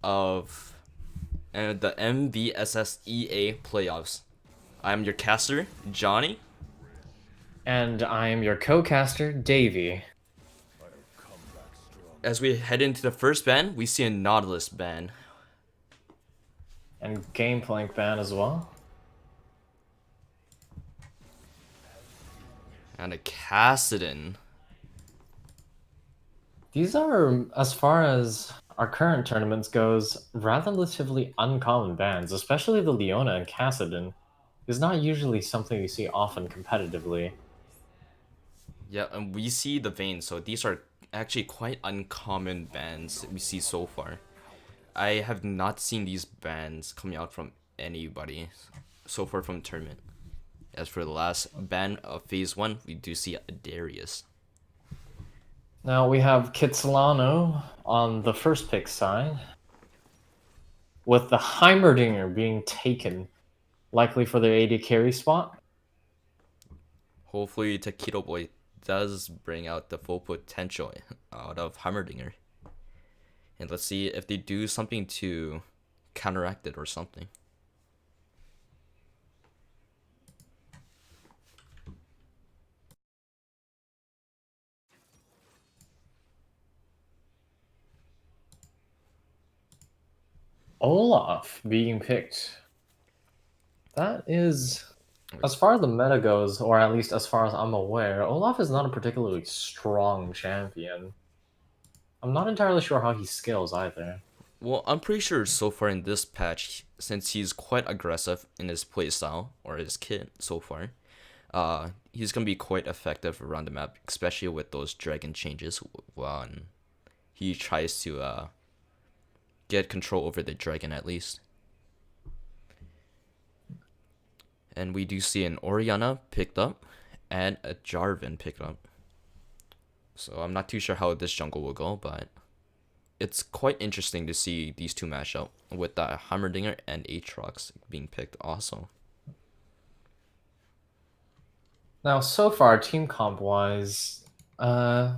of the MVSSEA playoffs. I'm your caster, Johnny. And I'm your co-caster, Davey. As we head into the first ban, we see a Nautilus ban. And Gameplank ban as well. And a Cassidon. These are, as far as our current tournaments goes, relatively uncommon bans, especially the Leona and Cassidon. Is not usually something you see often competitively. Yeah, and we see the Vayne, so these are actually quite uncommon bans that we see so far. I have not seen these bans coming out from anybody so far from the tournament. As for the last ban of Phase 1, we do see a Darius. Now we have Kitsilano on the first pick side, with the Heimerdinger being taken, likely for their AD carry spot. Hopefully Taquito Boy does bring out the full potential out of Heimerdinger. And let's see if they do something to counteract it or something. Olaf being picked. That is, as far as the meta goes, or at least as far as I'm aware, Olaf is not a particularly strong champion. I'm not entirely sure how he scales either. Well, I'm pretty sure so far in this patch, since he's quite aggressive in his playstyle, or his kit so far, he's gonna be quite effective around the map, especially with those dragon changes when he tries to get control over the dragon at least. And we do see an Orianna picked up and a Jarvan picked up. So I'm not too sure how this jungle will go, but it's quite interesting to see these two mash up with the Heimerdinger and Aatrox being picked also. Now, so far, team comp wise, I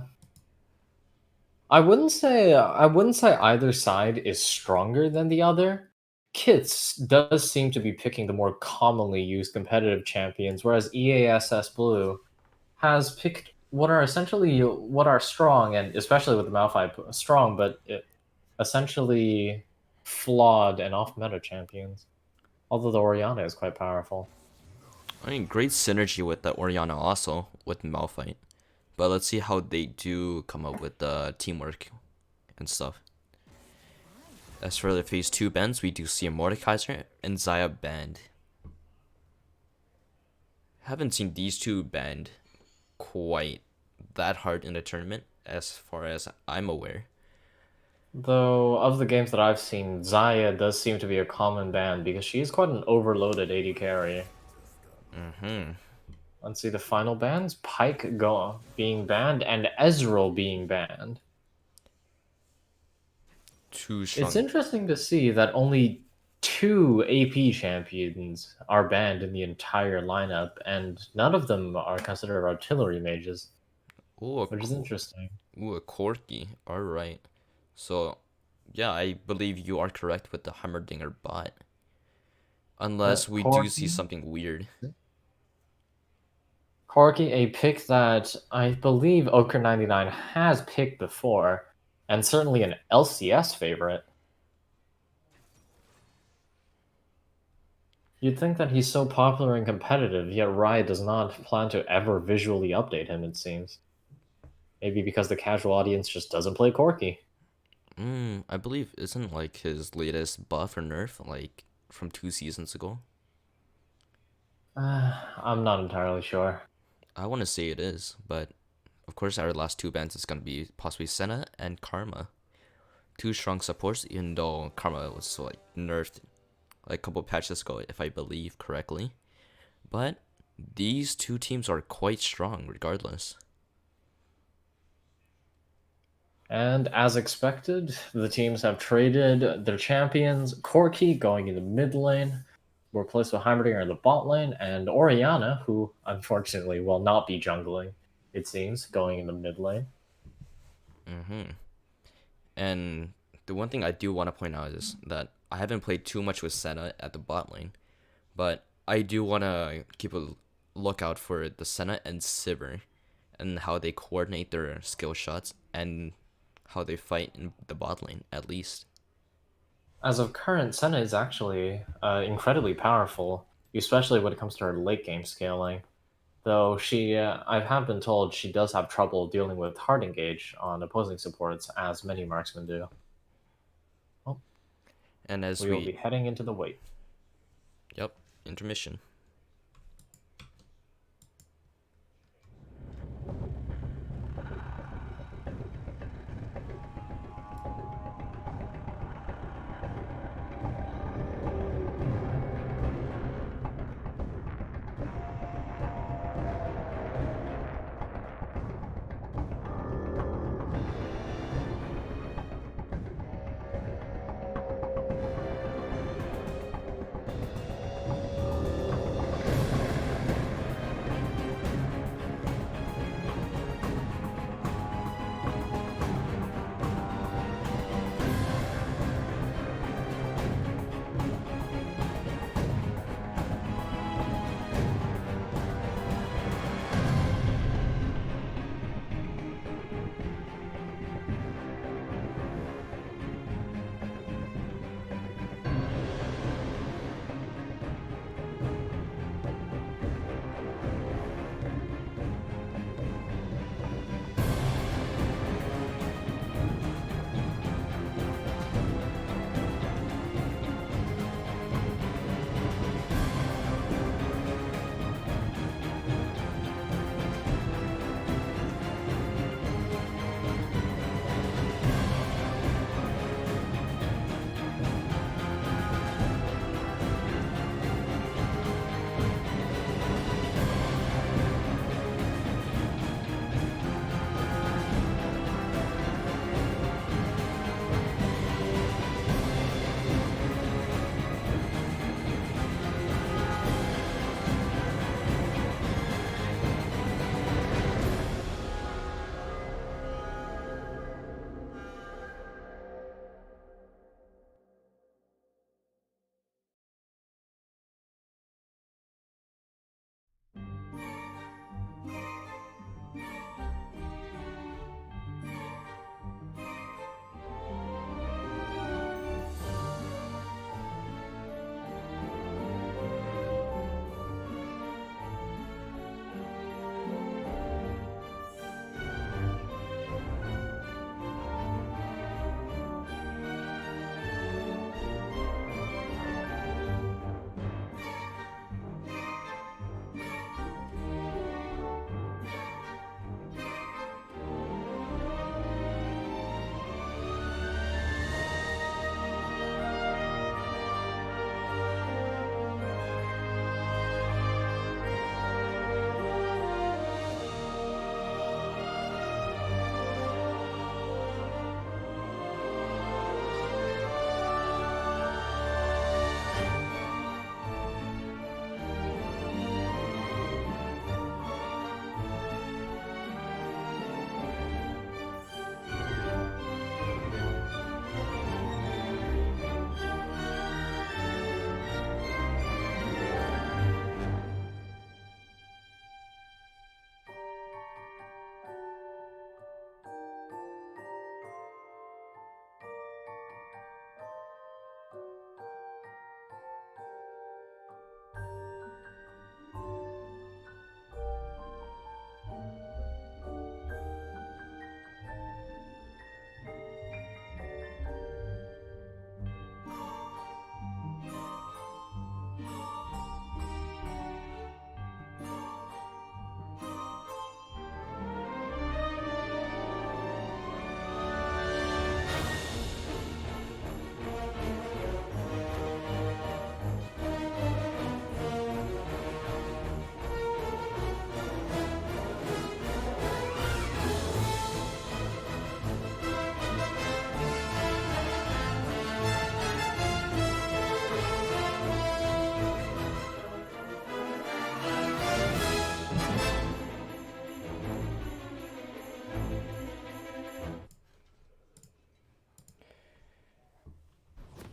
wouldn't say either side is stronger than the other. Kits does seem to be picking the more commonly used competitive champions, whereas EASS Blue has picked what are essentially what are strong, and especially with the Malphite strong, but essentially flawed and off-meta champions. Although the Orianna is quite powerful. I mean, great synergy with the Orianna also with Malphite. But let's see how they do come up with the teamwork and stuff. As for the phase 2 bans, we do see a Mordekaiser and Zaya banned. Haven't seen these two banned quite that hard in the tournament as far as I'm aware. Though of the games that I've seen, Zaya does seem to be a common ban because she's quite an overloaded AD carry. Mm-hmm. Let's see the final bans: Pike being banned and Ezreal being banned. Too It's strong. interesting to see that only two AP champions are banned in the entire lineup, and none of them are considered artillery mages, Ooh, which is interesting. a Corki. Alright. So, yeah, I believe you are correct with the Heimerdinger bot. Unless we do see Corki, something weird. Corki, a pick that I believe Oker99 has picked before, and certainly an LCS favorite. You'd think that he's so popular and competitive, yet Riot does not plan to ever visually update him, it seems. Maybe because the casual audience just doesn't play Corki. I believe isn't like his latest buff or nerf like from 2 seasons ago. I'm not entirely sure. I want to say it is, but of course our last two bans is gonna be possibly Senna and Karma. Two strong supports, even though Karma was so like nerfed like a couple patches ago, if I believe correctly. But these two teams are quite strong regardless. And as expected, the teams have traded their champions. Corki going in the mid lane, replaced with Heimerdinger in the bot lane, and Orianna, who unfortunately will not be jungling, it seems, going in the mid lane. Mm-hmm. And the one thing I do want to point out is that I haven't played too much with Senna at the bot lane, but I do want to keep a lookout for the Senna and Sivir and how they coordinate their skill shots and how they fight in the bot lane, at least. As of current, Senna is actually incredibly powerful, especially when it comes to her late game scaling. Though I have been told she does have trouble dealing with hard engage on opposing supports, as many marksmen do. Well, And as we will be we, heading into the wait. yep, intermission.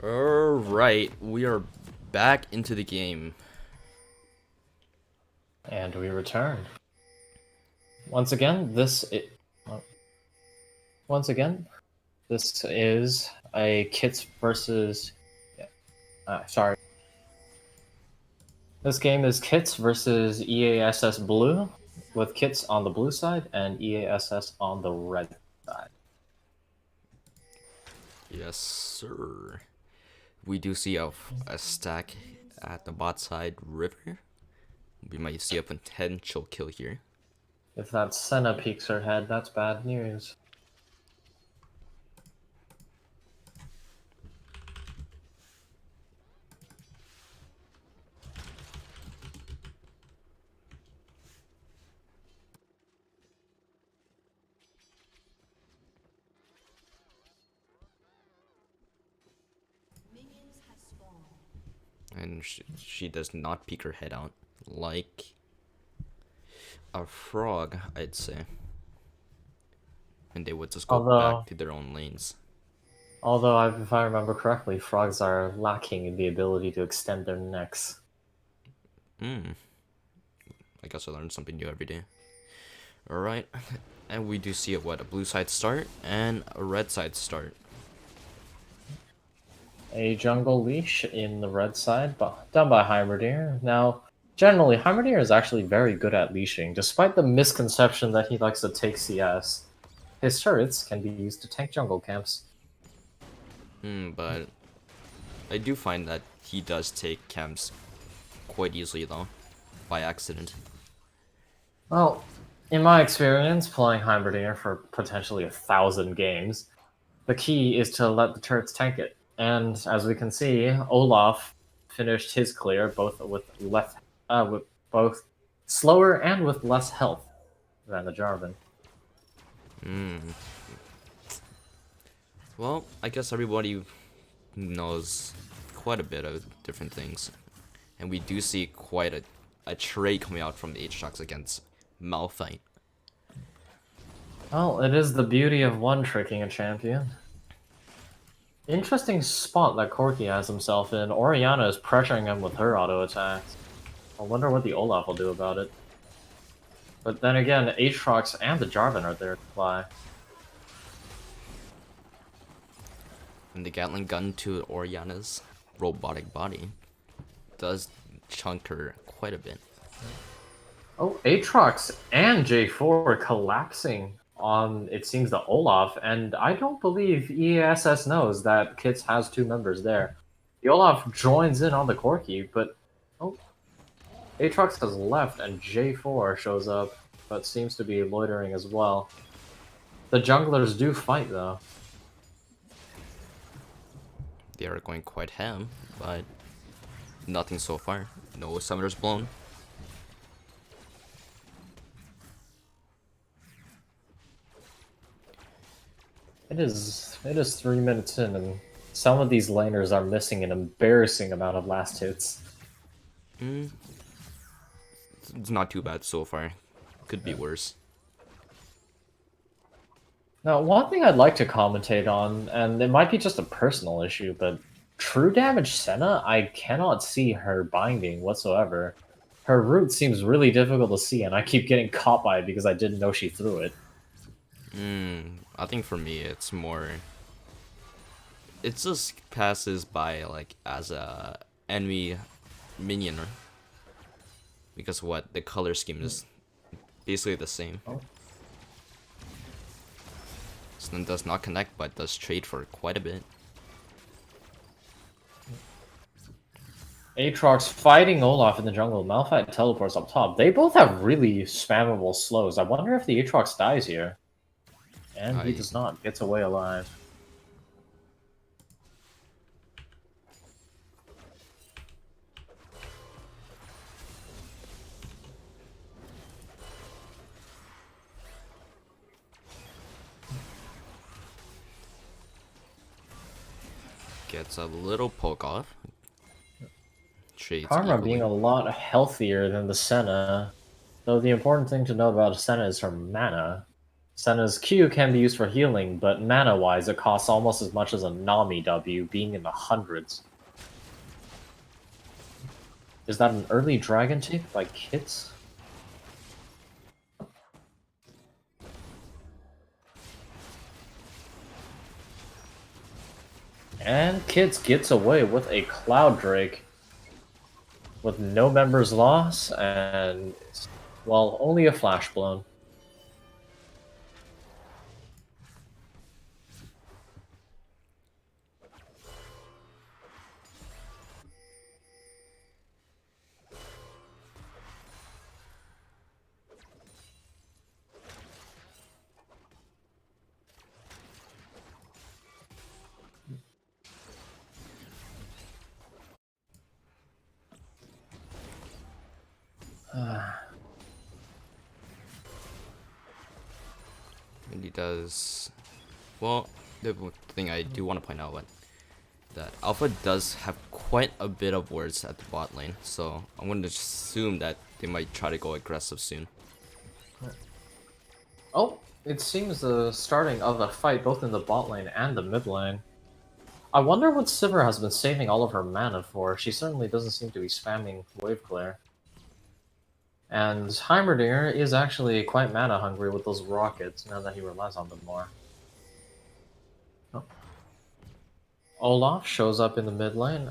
Alright, we are back into the game. And we return. Once again, this is a Kits versus. Sorry. This game is Kits versus EASS Blue, with Kits on the blue side and EASS on the red side. Yes, sir. We do see a stack at the bot side river. We might see a potential kill here. If that Senna peeks her head, that's bad news. And she does not peek her head out like a frog, I'd say. And they would just go back to their own lanes. Although, if I remember correctly, frogs are lacking in the ability to extend their necks. I guess I learned something new every day. Alright, and we do see a blue side start and a red side start. A jungle leash in the red side, done by Heimerdier. Now, generally, Heimerdier is actually very good at leashing, despite the misconception that he likes to take CS. His turrets can be used to tank jungle camps. But I do find that he does take camps quite easily though, by accident. Well, in my experience playing Heimerdier for potentially 1,000 games, the key is to let the turrets tank it. And as we can see, Olaf finished his clear with both slower and with less health than the Jarvan. Well, I guess everybody knows quite a bit of different things. And we do see quite a trade coming out from the Aatrox against Malphite. Well, it is the beauty of one-tricking a champion. Interesting spot that Corki has himself in. Orianna is pressuring him with her auto attacks. I wonder what the Olaf will do about it. But then again, Aatrox and the Jarvan are there to fly. And the Gatling gun to Orianna's robotic body does chunk her quite a bit. Oh, Aatrox and J4 collapsing on, it seems, the Olaf, and I don't believe EASS knows that Kits has two members there. The Olaf joins in on the Corki, but oh, Aatrox has left and J4 shows up, but seems to be loitering as well. The junglers do fight, though. They are going quite ham, but nothing so far. No summoners blown. It is 3 minutes in, and some of these laners are missing an embarrassing amount of last hits. It's not too bad so far. Could be worse. Now, one thing I'd like to commentate on, and it might be just a personal issue, but true damage Senna, I cannot see her binding whatsoever. Her root seems really difficult to see, and I keep getting caught by it because I didn't know she threw it. I think for me it's more, it just passes by like as a enemy minion, because what, the color scheme is basically the same. So then does not connect, but does trade for quite a bit. Aatrox fighting Olaf in the jungle. Malphite teleports up top. They both have really spammable slows. I wonder if the Aatrox dies here. And he does not. Gets away alive. Gets a little poke off. Trades Karma equally. being a lot healthier than the Senna. Though the important thing to note about Senna is her mana. Senna's Q can be used for healing, but mana-wise, it costs almost as much as a Nami W, being in the hundreds. Is that an early Dragon take by Kits? And Kits gets away with a Cloud Drake with no members lost and, well, only a Flash Blown. And he does. Well, the thing I do want to point out that Alpha does have quite a bit of wards at the bot lane, so I'm going to assume that they might try to go aggressive soon. Oh, it seems the starting of a fight both in the bot lane and the mid lane. I wonder what Sivir has been saving all of her mana for. She certainly doesn't seem to be spamming Wave Clear. And Heimerdinger is actually quite mana hungry with those rockets now that he relies on them more. Oh. Olaf shows up in the mid lane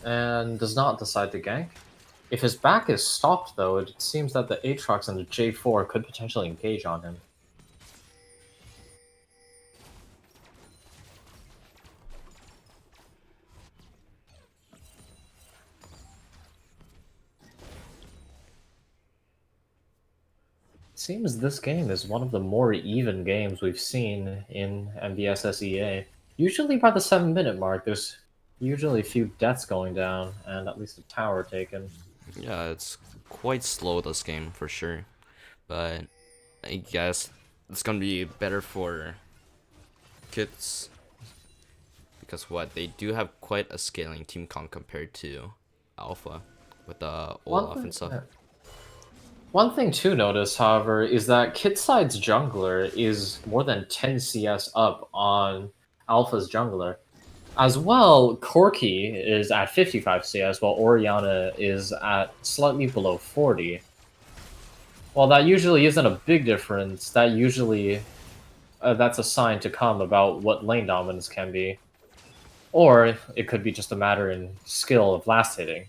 and does not decide to gank. If his back is stopped though, it seems that the Aatrox and the J4 could potentially engage on him. Seems this game is one of the more even games we've seen in MVSSEA. Usually by the 7-minute mark, there's usually a few deaths going down, and at least a tower taken. Yeah, it's quite slow this game for sure, but I guess it's gonna be better for Kits because they do have quite a scaling team comp compared to Alpha with the Olaf and stuff. One thing to notice, however, is that Kitside's jungler is more than 10 CS up on Alpha's jungler. As well, Corki is at 55 CS, while Oriana is at slightly below 40. While that usually isn't a big difference, that usually that's a sign to come about what lane dominance can be. Or it could be just a matter in skill of last hitting.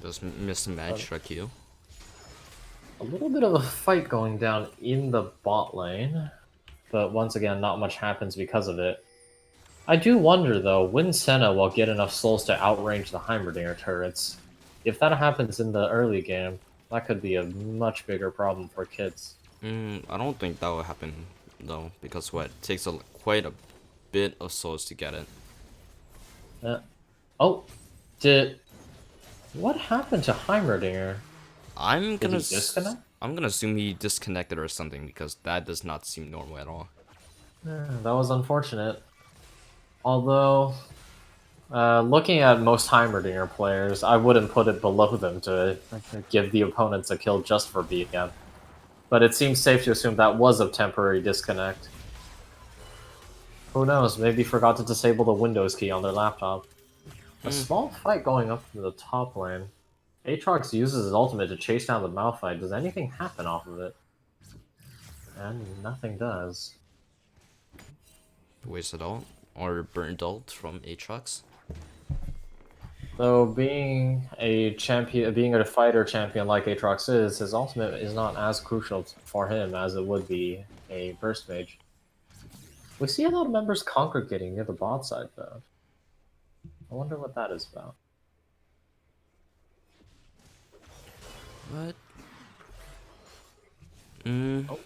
Does mismatch like you? A little bit of a fight going down in the bot lane, but once again, not much happens because of it. I do wonder, though, when Senna will get enough souls to outrange the Heimerdinger turrets. If that happens in the early game, that could be a much bigger problem for kids. I don't think that will happen though, because it takes quite a bit of souls to get it. Oh, what happened to Heimerdinger? I'm Did gonna he disconnect? I'm gonna assume he disconnected or something because that does not seem normal at all. That was unfortunate. Although, looking at most Heimerdinger players, I wouldn't put it below them to give the opponents a kill just for BM. But it seems safe to assume that was a temporary disconnect. Who knows, maybe forgot to disable the Windows key on their laptop. A small fight going up in the top lane. Aatrox uses his ultimate to chase down the Malphite. Does anything happen off of it? And nothing does. Wasted ult or burnt ult from Aatrox. Though being a fighter champion like Aatrox is, his ultimate is not as crucial for him as it would be a burst mage. We see a lot of members congregating near the bot side though. I wonder what that is about. What? Oh.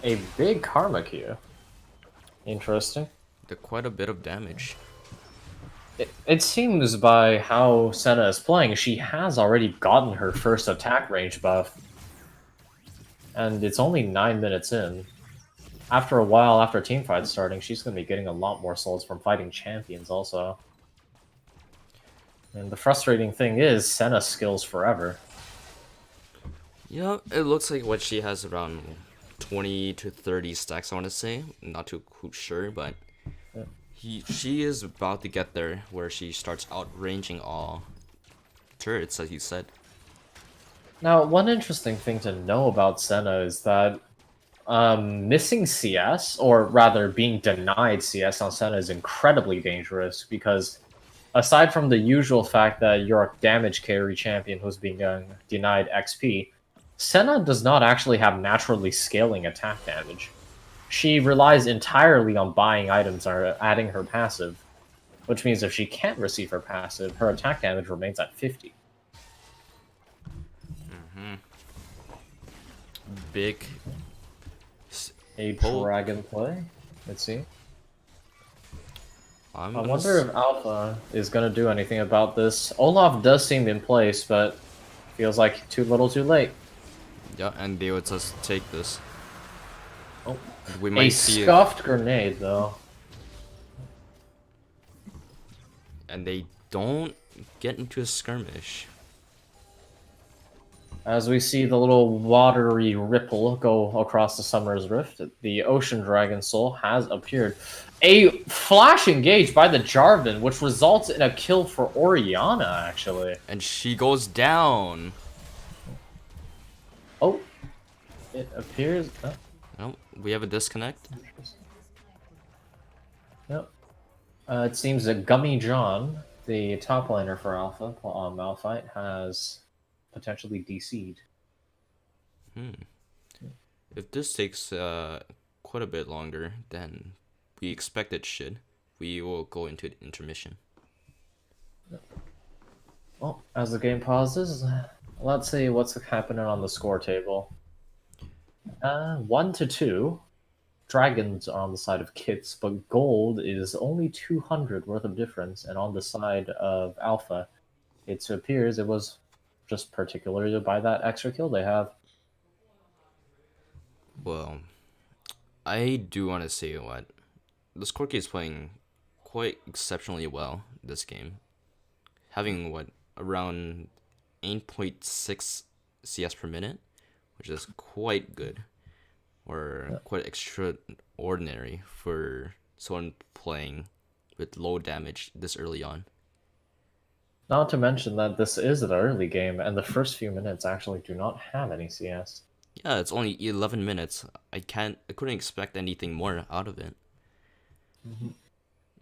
A big karma Q. Interesting. Did quite a bit of damage. It seems by how Senna is playing, she has already gotten her first attack range buff. And it's only 9 minutes in. After a while, after teamfight starting, she's going to be getting a lot more souls from fighting champions also. And the frustrating thing is, Senna skills forever. Yeah, it looks like what she has around 20 to 30 stacks, I want to say. Not too sure, but Yeah. she is about to get there where she starts outranging all turrets, as you said. Now, one interesting thing to know about Senna is that missing CS, or rather being denied CS on Senna, is incredibly dangerous because aside from the usual fact that you're a damage carry champion who's being denied XP, Senna does not actually have naturally scaling attack damage. She relies entirely on buying items or adding her passive, which means if she can't receive her passive, her attack damage remains at 50. Big A poke. dragon play. Let's see. I'm I gonna. wonder if Alpha is going to do anything about this. Olaf does seem in place, but feels like too little too late. Yeah, and they would just take this. Oh, We a might see it, scuffed grenade, though. and they don't get into a skirmish. As we see the little watery ripple go across the Summer's Rift, the Ocean Dragon Soul has appeared. A flash engage by the Jarvan, which results in a kill for Orianna, actually. And she goes down. Oh, it appears. Oh, Oh, we have a disconnect. yep. It seems that Gummy John, the top laner for Alpha on Malphite, has potentially DC'd. If this takes quite a bit longer than we expect it should, we will go into intermission. Well, as the game pauses, let's see what's happening on the score table. 1-2. Dragons are on the side of Kits, but gold is only 200 worth of difference, and on the side of Alpha, it appears it was just particularly by that extra kill they have. Well, I do want to say what this Corki is playing quite exceptionally well this game, having what around 8.6 CS per minute, which is quite good or quite extraordinary for someone playing with low damage this early on. Not to mention that this is an early game, and the first few minutes actually do not have any CS. Yeah, it's only 11 minutes. I couldn't expect anything more out of it.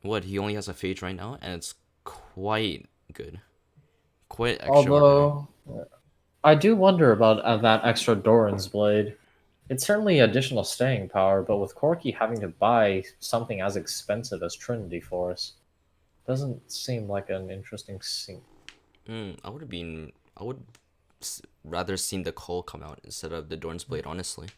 What, he only has a phage right now and it's quite good. Quite extraordinary. Although, I do wonder about that extra Doran's Blade. It's certainly additional staying power, but with Corki having to buy something as expensive as Trinity Force, doesn't seem like an interesting scene. I would rather seen the call come out instead of the Dorn's Blade, honestly.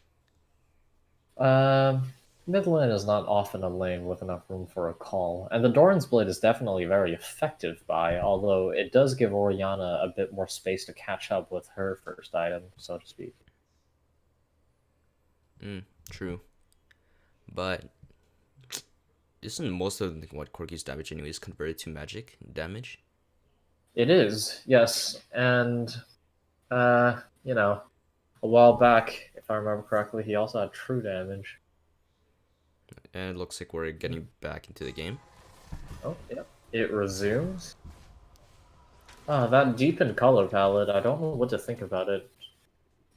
Um, Mid lane is not often a lane with enough room for a call, and the Doran's Blade is definitely a very effective buy, although it does give Orianna a bit more space to catch up with her first item, so to speak. True. But isn't most of what Corki's damage anyways converted to magic damage? It is, yes, and you know, a while back, if I remember correctly, he also had true damage. And it looks like we're getting back into the game. Oh, yeah. It resumes. Ah, that deepened color palette, I don't know what to think about it.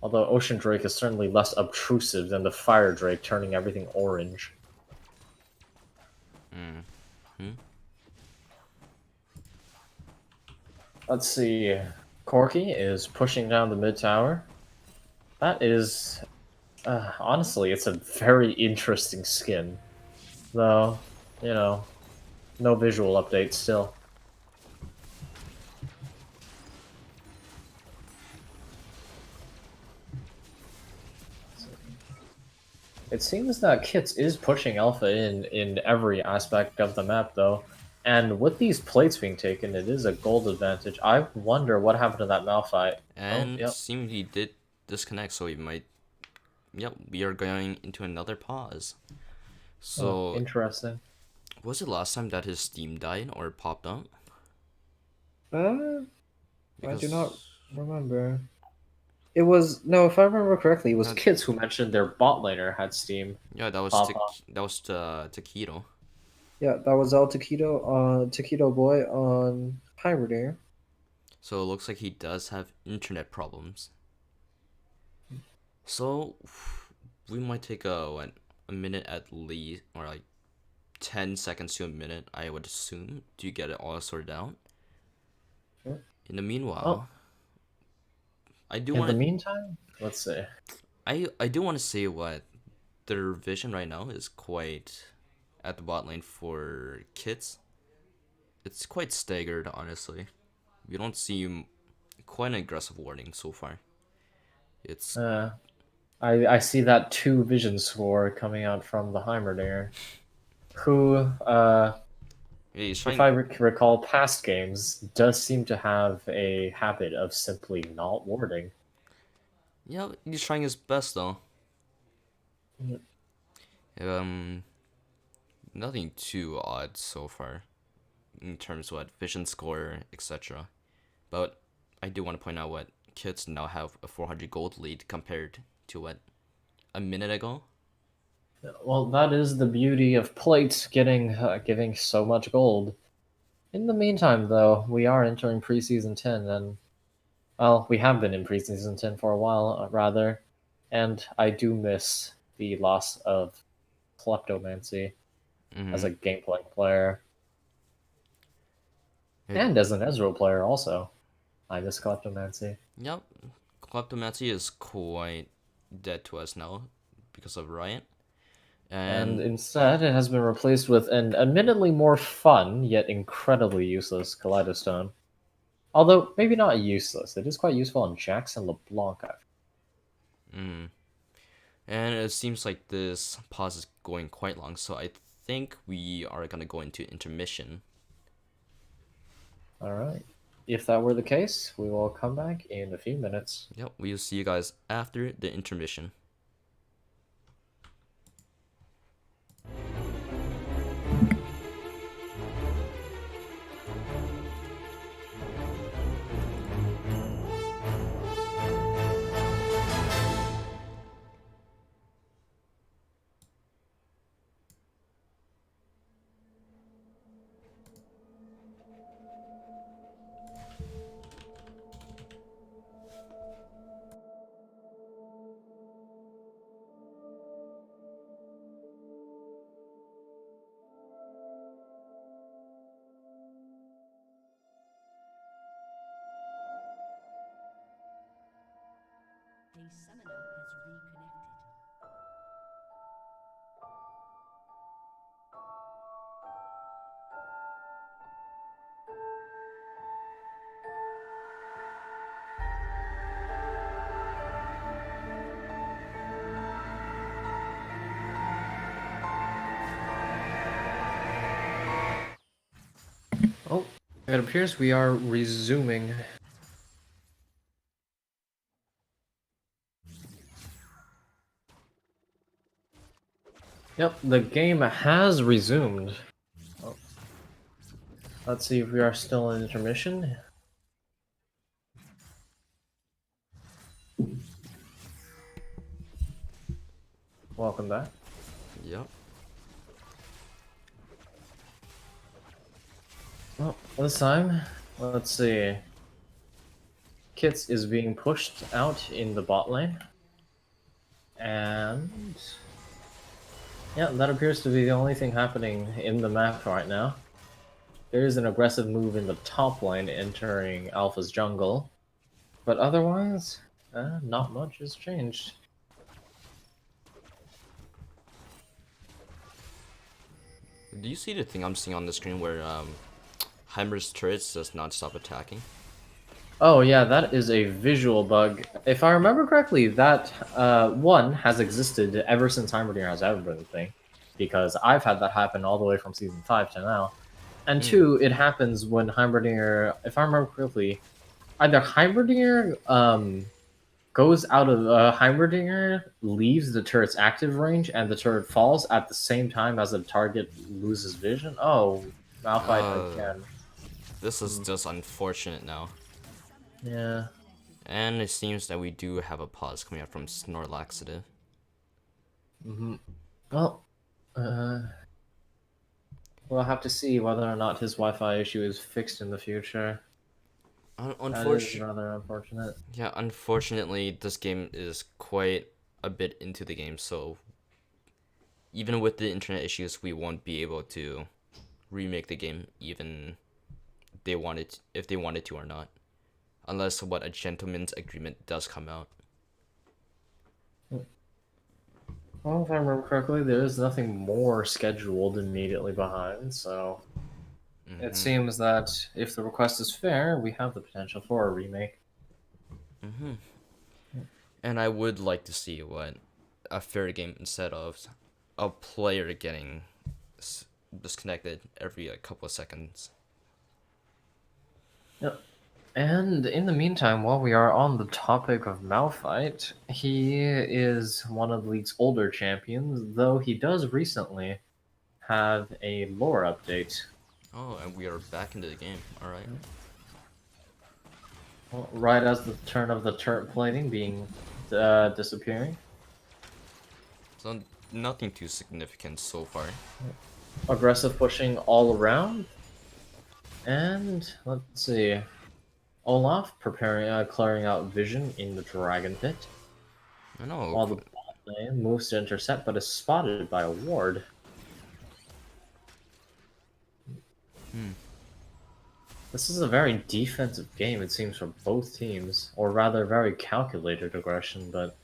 Although Ocean Drake is certainly less obtrusive than the Fire Drake turning everything orange. Let's see. Corki is pushing down the mid tower. That is... honestly, it's a very interesting skin. Though, you know, no visual update still. It seems that Kits is pushing Alpha in every aspect of the map, though. And with these plates being taken, it is a gold advantage. I wonder what happened to that Malphite. Oh, And yep. seems he did disconnect, so he might. Yep, we are going into another pause. Oh, So, interesting. was it last time that his Steam died or popped up? Uh, I do not Because remember. It was no, if I remember correctly, it was No, Kids who mentioned their bot laner had Steam yeah, that was pop up. Taquito. Yeah, that was El Taquito, Taquito Boy on Heimerdinger. So it looks like he does have internet problems. So we might take a minute at least, or like 10 seconds to a minute, I would assume, to get it all sorted out. Sure. In the Oh, meanwhile, I do in the want to meantime, let's see. I do want to say what their vision right now is quite at the bot lane for Kits. It's quite staggered, honestly. We don't see quite an aggressive warning so far. It's Uh, I see that two vision score coming out from the Heimerdinger, who, yeah, he's if trying. I recall past games, does seem to have a habit of simply not warding. Yeah, he's trying his best though. Mm. Um, Nothing too odd so far in terms of what vision score, etc. But I do want to point out what Kits now have a 400 gold lead compared to what a minute ago. Well, that is the beauty of plates getting giving so much gold. In the meantime, though, we are entering preseason 10, and well, we have been in preseason 10 for a while, rather, and I do miss the loss of kleptomancy as Mm-hmm. a gameplay player It, and as an Ezreal player. Also, I miss kleptomancy, yep, Kleptomancy is quite dead to us now because of Riot. and And instead, it has been replaced with an admittedly more fun yet incredibly useless Kaleidostone. Although maybe not useless, it is quite useful on Jax and LeBlanc. mm, and it seems like this pause is going quite long, so I think we are gonna go into intermission. All right. If that were the case, we will come back in a few minutes. Yep, we'll see you guys after the intermission. A summoner has reconnected. Oh, it appears we are resuming. Yep, the game has resumed. Oh, let's see if we are still in intermission. Welcome back. Yep. Well, this time, let's see. Kits is being pushed out in the bot lane. And yeah, that appears to be the only thing happening in the map right now. There is an aggressive move in the top lane entering Alpha's jungle, but otherwise, not much has changed. Do you see the thing I'm seeing on the screen where Heimer's turrets does not stop attacking? Oh yeah, that is a visual bug. If I remember correctly, that one has existed ever since Heimerdinger has ever been a thing, because I've had that happen all the way from season 5 to now. And Hmm. two, it happens when Heimerdinger, if I remember correctly, either Heimerdinger goes out of Heimerdinger, leaves the turret's active range, and the turret falls at the same time as the target loses vision. Oh, Malphite Uh, again. this is just unfortunate now. Yeah. And it seems that we do have a pause coming out from Snorlaxative. Well, we'll have to see whether or not his Wi-Fi issue is fixed in the future. That is Unfortunately, rather unfortunate. yeah, unfortunately, this game is quite a bit into the game, so even with the internet issues, we won't be able to remake the game, even if they wanted to or not, unless a gentleman's agreement does come out. Well, if I remember correctly, there is nothing more scheduled immediately behind, so it seems that if the request is fair, we have the potential for a remake. And I would like to see what a fair game instead of a player getting disconnected every couple of seconds. Yep. And in the meantime, while we are on the topic of Malphite, he is one of the league's older champions, though he does recently have a lore update. Oh, and we are back into the game. All right. Well, right as the turn of the turret plating being disappearing. So nothing too significant so far. Aggressive pushing all around. And let's see. Olaf preparing, clearing out vision in the dragon pit. I know. While the bot lane moves to intercept, but is spotted by a ward. This is a very defensive game, it seems, for both teams, or rather, very calculated aggression. But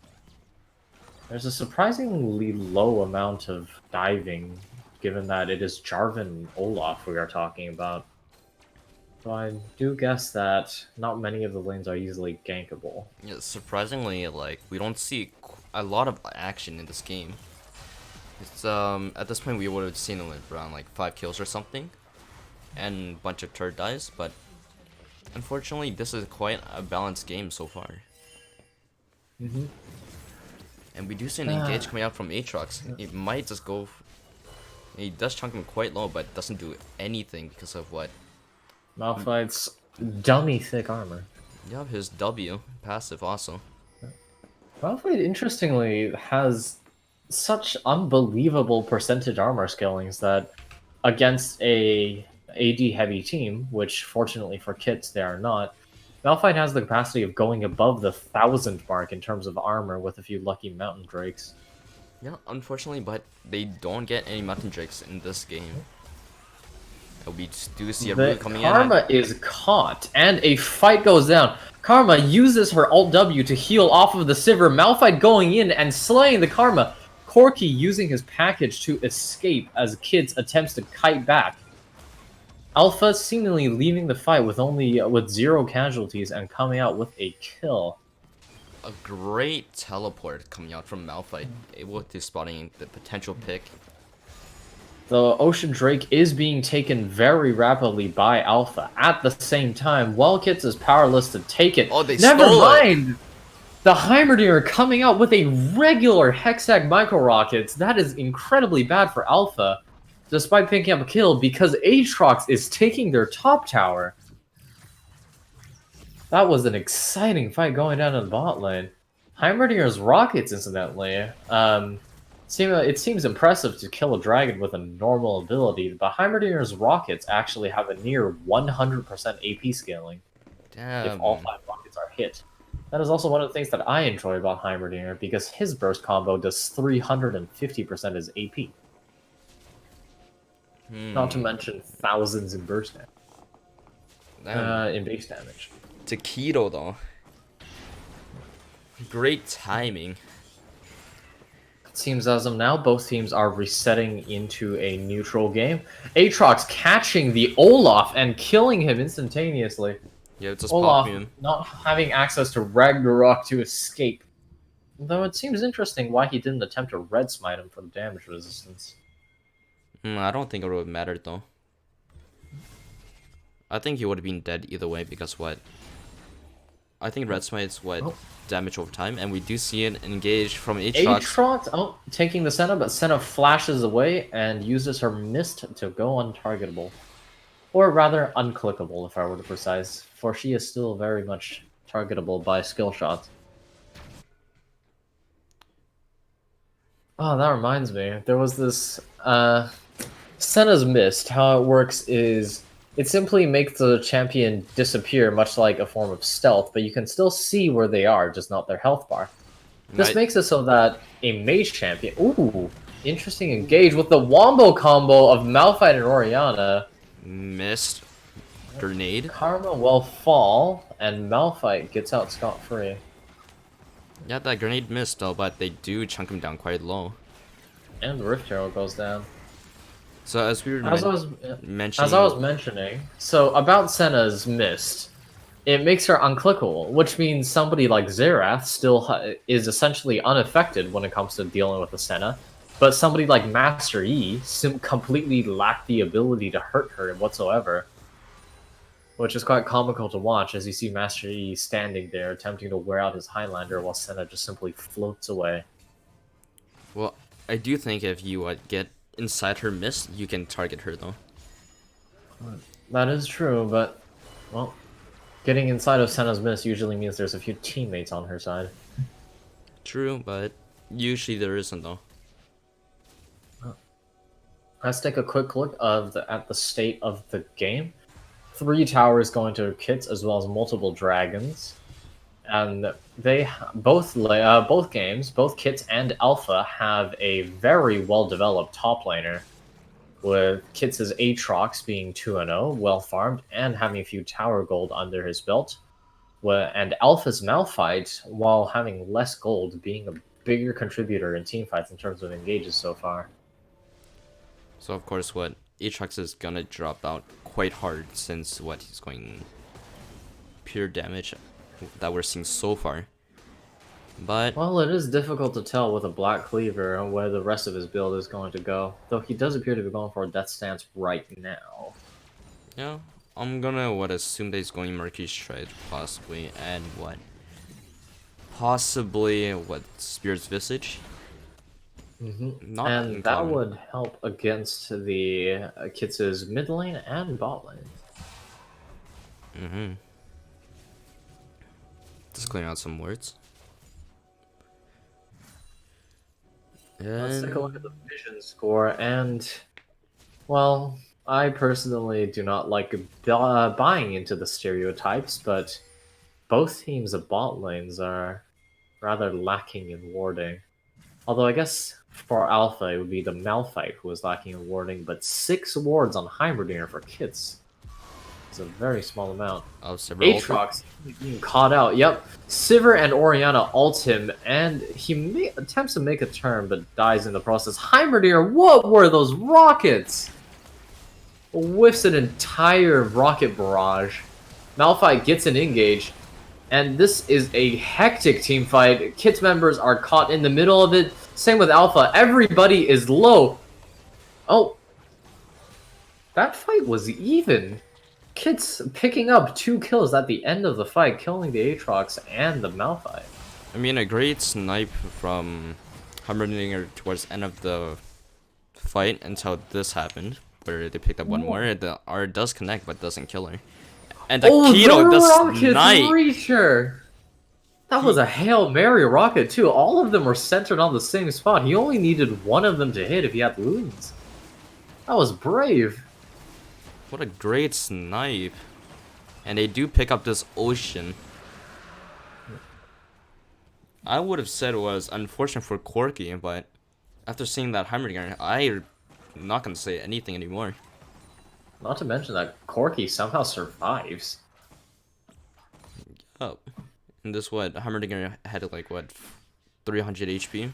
there's a surprisingly low amount of diving, given that it is Jarvan and Olaf we are talking about. So I do guess that not many of the lanes are easily gankable. Yeah, surprisingly, like we don't see a lot of action in this game. It's at this point we would have seen it around like 5 kills or something, and a bunch of turret dives. But unfortunately, this is quite a balanced game so far. And we do see an engage coming out from Aatrox. It might just go. He does chunk him quite low, but doesn't do anything because of what. Malphite's dummy thick armor. Yeah, his W passive also. Malphite, interestingly, has such unbelievable percentage armor skillings that against a AD heavy team, which fortunately for kits they are not, Malphite has the capacity of going above the 1,000 mark in terms of armor with a few lucky mountain drakes. Yeah, unfortunately, but they don't get any mountain drakes in this game. We do see a root coming in. Karma is caught, and a fight goes down. Karma uses her alt W to heal off of the Sivir. Malphite going in and slaying the Karma. Corki using his package to escape as Kids attempts to kite back. Alpha seemingly leaving the fight with 0 casualties and coming out with a kill. A great teleport coming out from Malphite, able to spotting the potential pick. The Ocean Drake is being taken very rapidly by Alpha. At the same time, Wellkits is powerless to take it. Oh, they Never stole mind! The Heimerdinger coming out with a regular Hexag Micro Rockets. That is incredibly bad for Alpha, despite picking up a kill, because Aatrox is taking their top tower. That was an exciting fight going down in the bot lane. Heimerdinger's Rockets, incidentally, it seems impressive to kill a dragon with a normal ability, but Heimerdinger's Rockets actually have a near 100% AP scaling if all 5 rockets are hit. That is also one of the things that I enjoy about Heimerdinger, because his burst combo does 350% his AP. Not to mention thousands in burst damage. In base damage. Taquito though. Great timing. Seems as of now, both teams are resetting into a neutral game. Aatrox catching the Olaf and killing him instantaneously. Yeah, just Olaf popping him. not having access to Ragnarok to escape. Though it seems interesting why he didn't attempt to red smite him for the damage resistance. I don't think it would have mattered though. I think he would have been dead either way because what? I think red smite's damage over time, and we do see an engage from Aatrox. Aatrox, taking the Senna, but Senna flashes away and uses her mist to go untargetable. Or rather, unclickable, if I were to precise, for she is still very much targetable by skill shots. Oh, that reminds me. There was this Senna's Mist. How it works is it simply makes the champion disappear, much like a form of stealth, but you can still see where they are, just not their health bar. This makes it so that a mage champion... Ooh, interesting engage with the wombo combo of Malphite and Orianna. Missed grenade. Karma will fall, and Malphite gets out scot-free. Yeah, that grenade missed though, but they do chunk him down quite low. And Rift Herald goes down. So as we were mentioning, As I was mentioning, so about Senna's Mist, it makes her unclickable, which means somebody like Xerath still is essentially unaffected when it comes to dealing with the Senna, but somebody like Master E completely lacked the ability to hurt her whatsoever, which is quite comical to watch as you see Master E standing there attempting to wear out his Highlander while Senna just simply floats away. well, I do think if you get inside her mist, you can target her though. That is true, but, well, getting inside of Senna's Mist usually means there's a few teammates on her side. True, but usually there isn't though. Let's take a quick look at the state of the game. 3 towers going to Kits as well as multiple dragons, and they both games, both Kits and Alpha have a very well developed top laner, with Kits' Aatrox being 2-0, well farmed, and having a few tower gold under his belt, and Alpha's Malphite, while having less gold, being a bigger contributor in teamfights in terms of engages so far. So of course, what Aatrox is gonna drop out quite hard since what he's going pure damage that we're seeing so far. But Well, it is difficult to tell with a Black Cleaver where the rest of his build is going to go, though he does appear to be going for a Death Stance right now. yeah, I'm gonna assume that he's going Mercury Stride possibly, and possibly Spirit's Visage. Not And that uncommon. would help against the Kits' mid lane and bot lane. Just clearing out some words. Let's take a look at the vision score, and, well, I personally do not like buying into the stereotypes, but both teams of bot lanes are rather lacking in warding. Although I guess for Alpha it would be the Malphite who was lacking in warding, but 6 wards on Heimerdinger for Kits. It's a very small amount. Aatrox being caught out. Yep. Sivir and Orianna ult him, and he attempts to make a turn, but dies in the process. Heimerdinger, what were those rockets? Whiffs an entire rocket barrage. Malphite gets an engage, and this is a hectic team fight. Kits members are caught in the middle of it. Same with Alpha. Everybody is low. Oh. That fight was even. Kits picking up 2 kills at the end of the fight, killing the Aatrox and the Malphite. I mean, a great snipe from Heimerdinger towards the end of the fight until this happened, where they picked up one more. The R does connect, but doesn't kill her. And the Keto, the snipe! Reacher! That was a Hail Mary rocket, too. All of them were centered on the same spot. He only needed one of them to hit if he had wounds. That was brave. What a great snipe. And they do pick up this ocean. I would have said it was unfortunate for Corky, but after seeing that Heimerdinger, I'm not going to say anything anymore. Not to mention that Corky somehow survives. Oh. And this Heimerdinger had like 300 HP?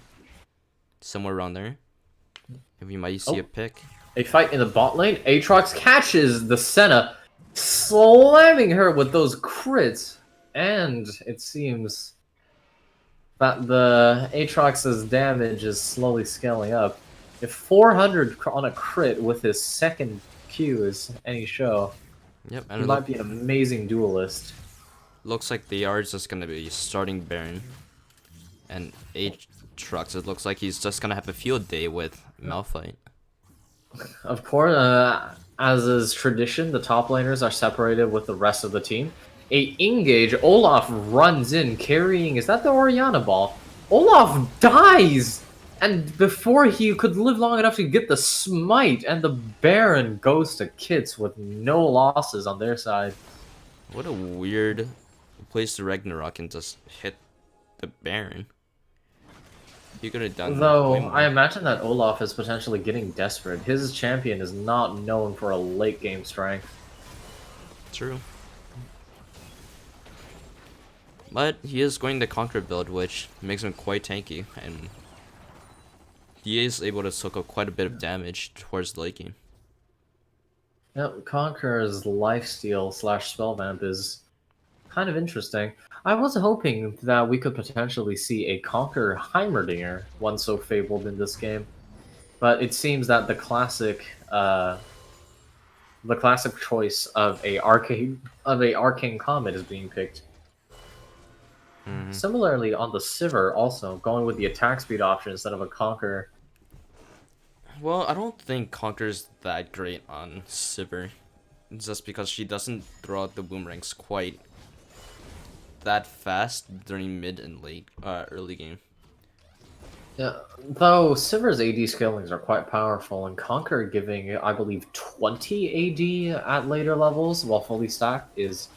Somewhere around there. If we might see a pick. A fight in the bot lane. Aatrox catches the Senna, slamming her with those crits. And it seems that the Aatrox's damage is slowly scaling up. If 400 on a crit with his second Q is any show, yep, and he might be an amazing duelist. Looks like they are just going to be starting Baron. And Aatrox, it looks like he's just going to have a field day with Malphite. Of course, as is tradition, the top laners are separated with the rest of the team. A engage, Olaf runs in carrying, is that the Oriana ball? Olaf dies! And before he could live long enough to get the smite, and the Baron goes to Kits with no losses on their side. What a weird place to Ragnarok and just hit the Baron. He could have done Though, way more. I imagine that Olaf is potentially getting desperate. His champion is not known for a late game strength. True. But he is going the Conquer build, which makes him quite tanky, and he is able to soak up quite a bit of damage towards the late game. Yep, Conqueror's lifesteal slash spellvamp is kind of interesting. I was hoping that we could potentially see a Conqueror Heimerdinger, one so fabled in this game, but it seems that the classic choice of a arcane comet is being picked. Similarly, on the Sivir, also going with the attack speed option instead of a Conqueror. Well, I don't think Conquer's that great on Sivir, just because she doesn't throw out the boomerangs quite that fast during mid and late, early game. Yeah, though Sivir's AD skillings are quite powerful, and Conquer giving, I believe, 20 AD at later levels while fully stacked is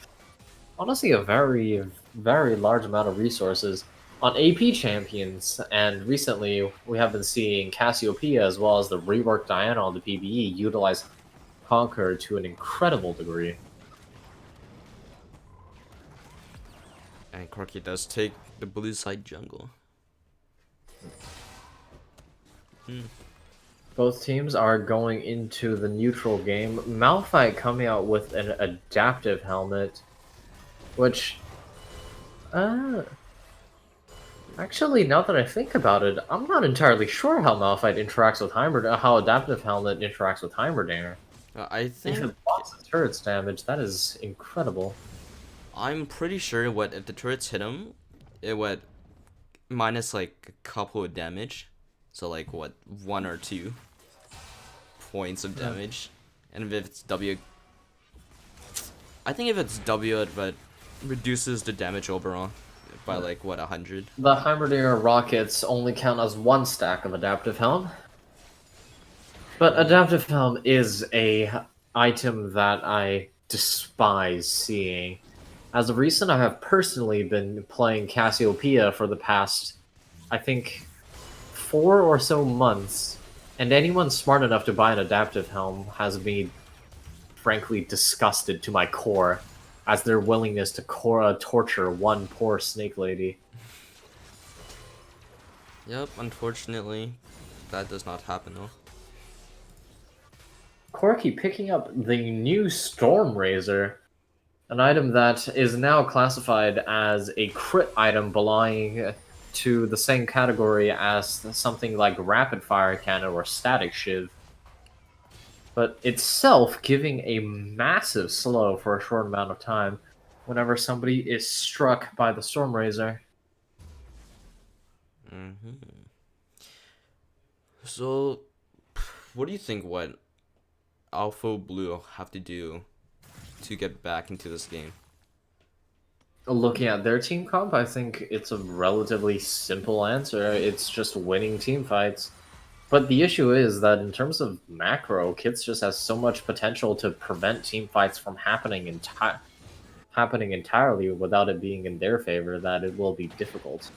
honestly a very, very large amount of resources. On AP champions, and recently we have been seeing Cassiopeia as well as the reworked Diana on the PvE utilize Conquer to an incredible degree. And Corki does take the blue side jungle. Both teams are going into the neutral game. Malphite coming out with an adaptive helmet, which, actually, now that I think about it, I'm not entirely sure how Malphite interacts with how adaptive helmet interacts with Heimerdinger. I If think it blocks the turret's damage, that is incredible. I'm pretty sure what if the turrets hit him, it would minus like a couple of damage, so like what 1 or 2 points of damage, and if it's W, I think if it's W, it reduces the damage overall by like what 100. The Heimerdinger rockets only count as 1 stack of adaptive helm. But adaptive helm is a item that I despise seeing. As of recent, I have personally been playing Cassiopeia for the past, I think, 4 or so months, and anyone smart enough to buy an adaptive helm has me frankly disgusted to my core as their willingness to torture one poor snake lady. Yep, unfortunately, that does not happen though. Corki picking up the new Storm Razor, an item that is now classified as a crit item belonging to the same category as something like Rapid Fire Cannon or Static Shiv, but itself giving a massive slow for a short amount of time whenever somebody is struck by the Storm Razor. So, what do you think what Alpha Blue have to do to get back into this game? Looking at their team comp, I think it's a relatively simple answer. It's just winning team fights. But the issue is that in terms of macro, Kits just has so much potential to prevent team fights from happening entirely without it being in their favor that it will be difficult.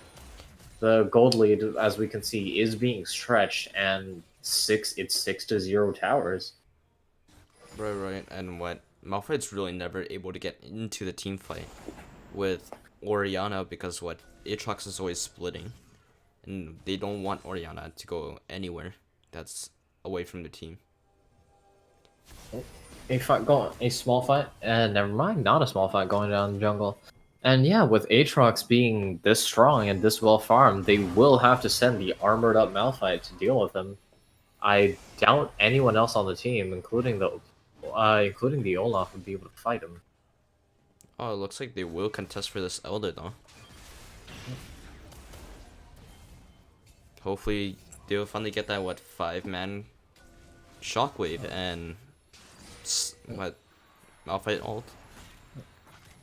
The gold lead, as we can see, is being stretched, and it's 6-0 towers. Right, and what Malphite's really never able to get into the team fight with Oriana because what Aatrox is always splitting, and they don't want Oriana to go anywhere that's away from the team. A small fight, and never mind, not a small fight going down the jungle. And yeah, with Aatrox being this strong and this well farmed, they will have to send the armored up Malphite to deal with him. I doubt anyone else on the team, including the Olaf, would be able to fight him. Oh, it looks like they will contest for this Elder though. Hopefully they'll finally get that 5-man shockwave and what Malphite ult.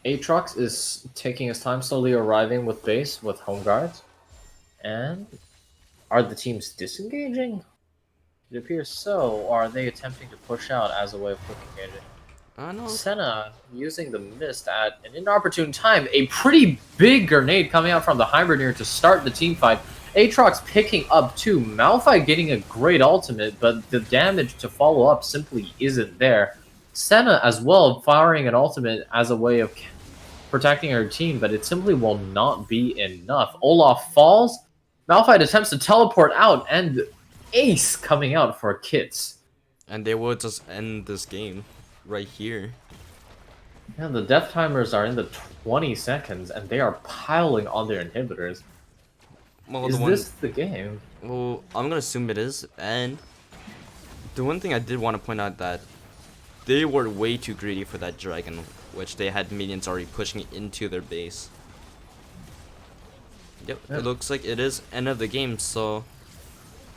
Aatrox is taking his time, slowly arriving with base with home guards. And are the teams disengaging? It appears so. Or are they attempting to push out as a way of quick engaging? I know. Senna using the mist at an inopportune time. A pretty big grenade coming out from the Hibernian to start the team fight. Aatrox picking up 2. Malphite getting a great ultimate, but the damage to follow up simply isn't there. Senna as well firing an ultimate as a way of protecting her team, but it simply will not be enough. Olaf falls. Malphite attempts to teleport out, and Ace coming out for Kits. And they will just end this game right here. Yeah, the death timers are in the 20 seconds, and they are piling on their inhibitors. Well, Is the one, this the game? well, I'm gonna assume it is. And the one thing I did want to point out that they were way too greedy for that dragon, which they had minions already pushing into their base. Yep, Yeah. it looks like it is end of the game. So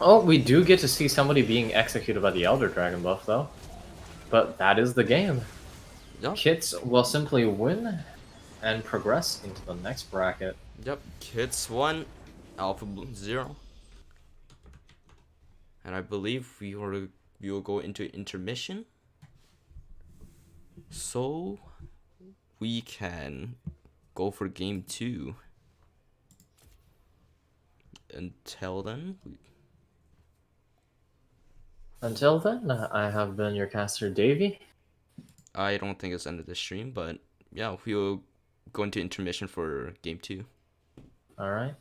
Oh, we do get to see somebody being executed by the Elder Dragon buff, though. But that is the game. yep, Kits will simply win and progress into the next bracket. yep. Kids 1, Alpha 0. And I believe we will go into intermission. So we can go for game 2. Until then, Until then, I have been your caster, Davey. I don't think it's end of the stream, but yeah, we'll go into intermission for game 2. Alright.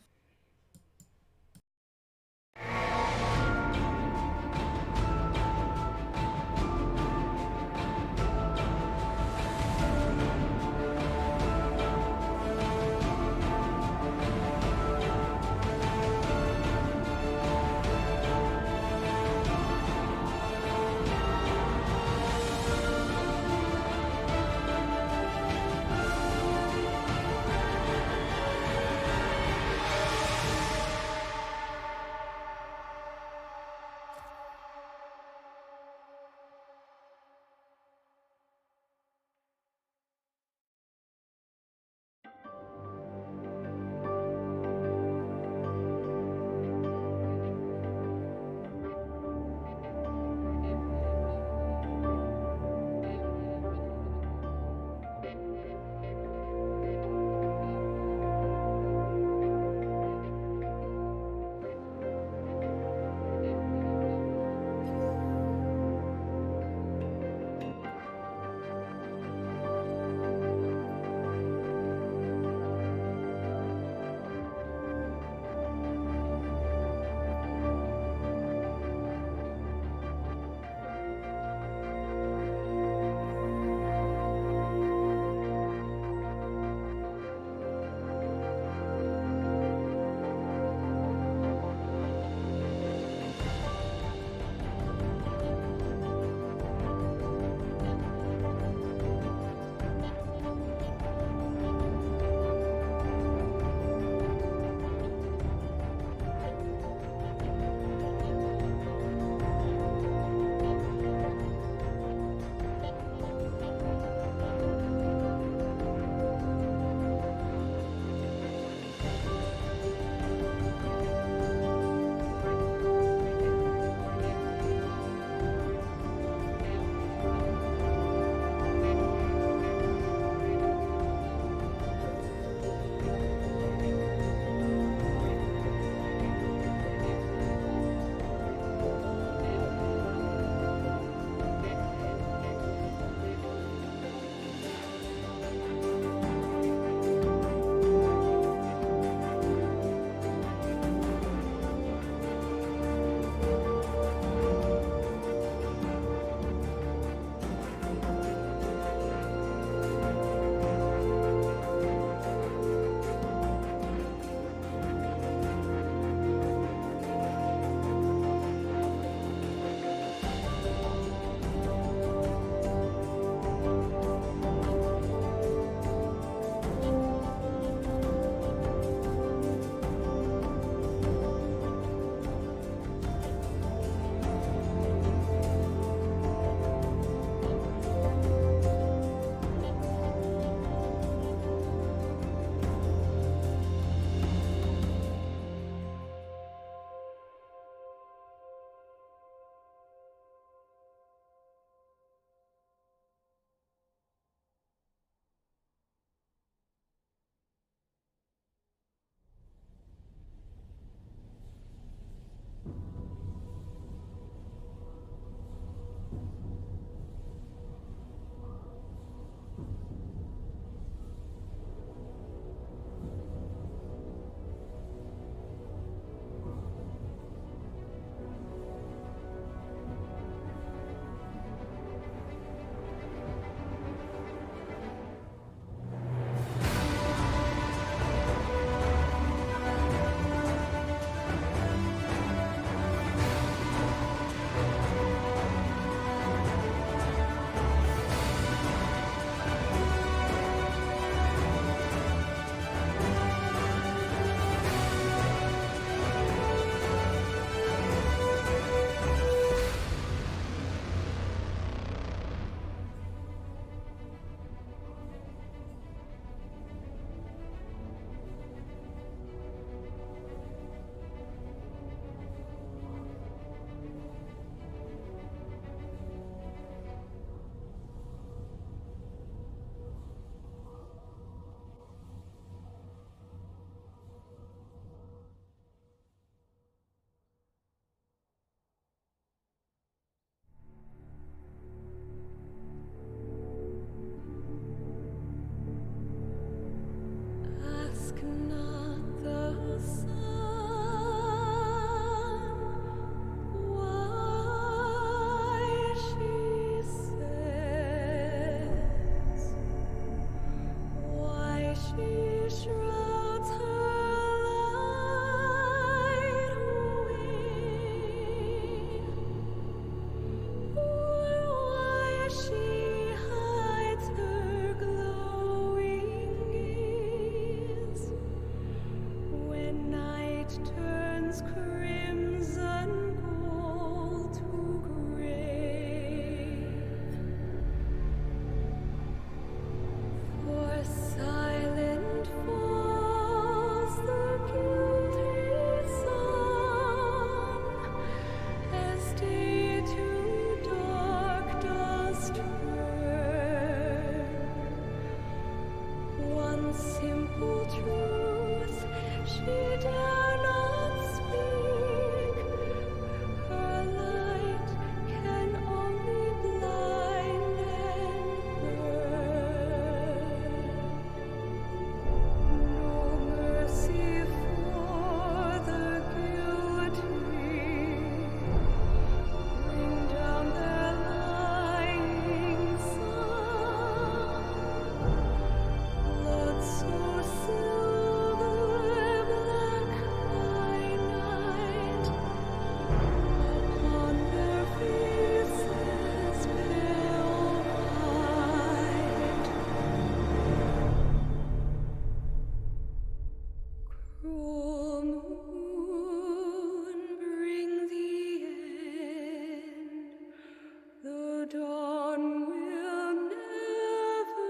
dawn will never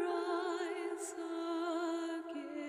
rise again.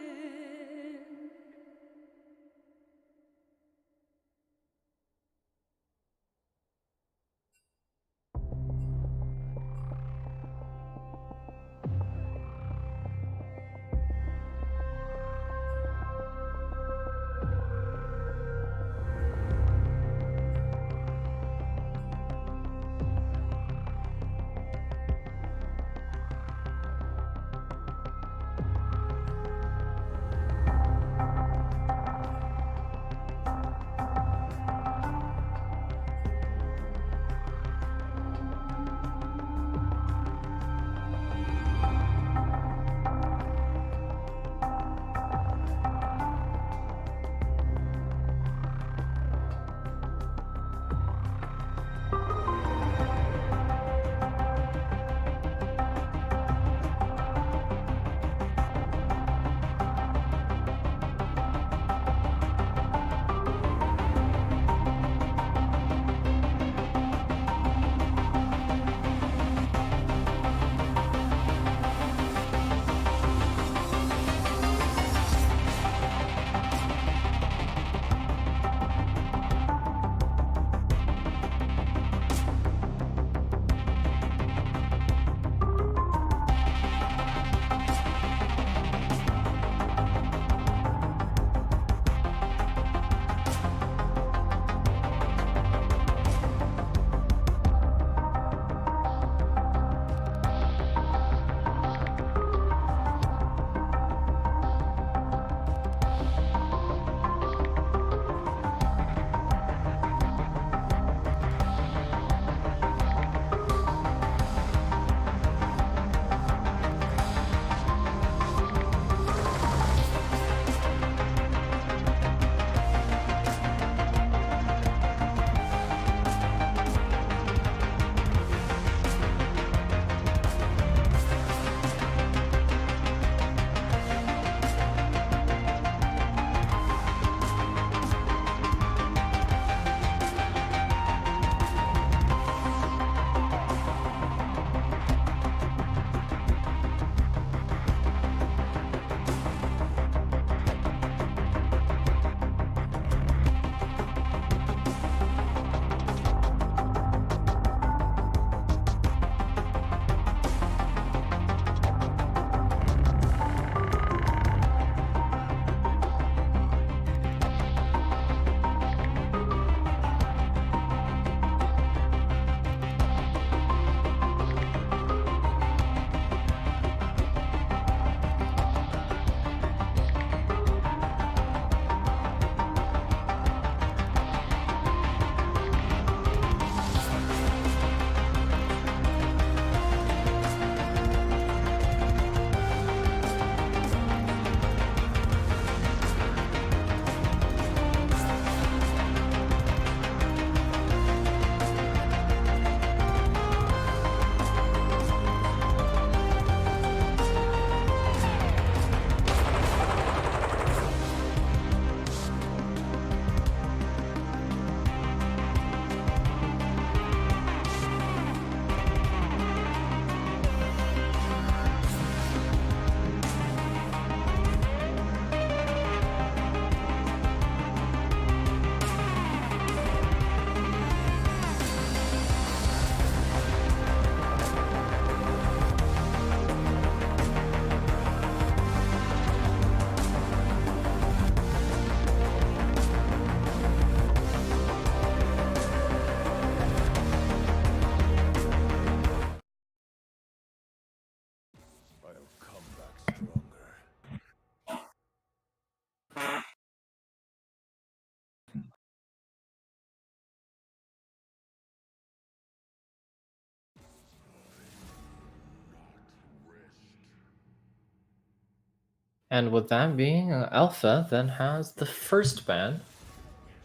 And with that being, Alpha then has the first ban.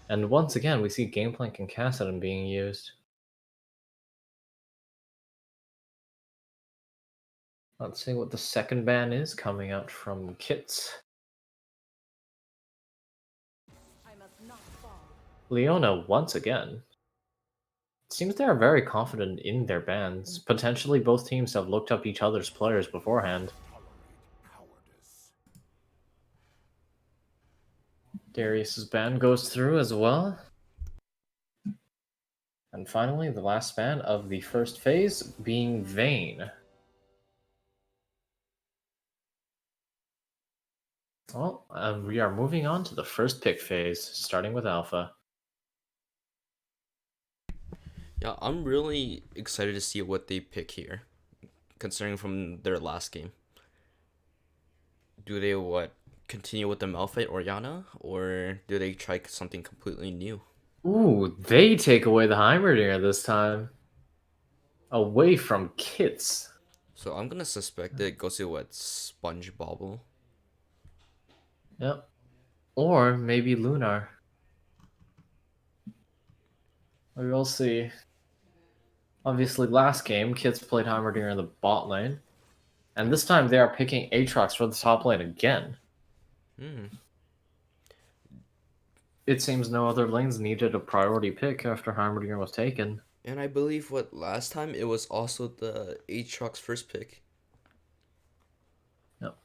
And once again, we see Gameplank and Cassidon being used. Let's see what the second ban is coming out from Kits. I must not fall. Leona once again. Seems they are very confident in their bans. Potentially, both teams have looked up each other's players beforehand. Darius's ban goes through as well. And finally, the last ban of the first phase being Vayne. Well, we are moving on to the first pick phase, starting with Alpha. Yeah, I'm really excited to see what they pick here, considering from their last game. Do they continue with the Malphite Oriana, or do they try something completely new? Ooh, they take away the Heimerdinger this time. Away from Kits. So I'm gonna suspect that it goes to Sponge Bobble. Yep. Or maybe Lunar. We will see. Obviously, last game, Kits played Heimerdinger in the bot lane. And this time they are picking Aatrox for the top lane again. Hmm. It seems no other lanes needed a priority pick after Heimerdinger was taken. And I believe last time it was also the Aatrox first pick. Yep.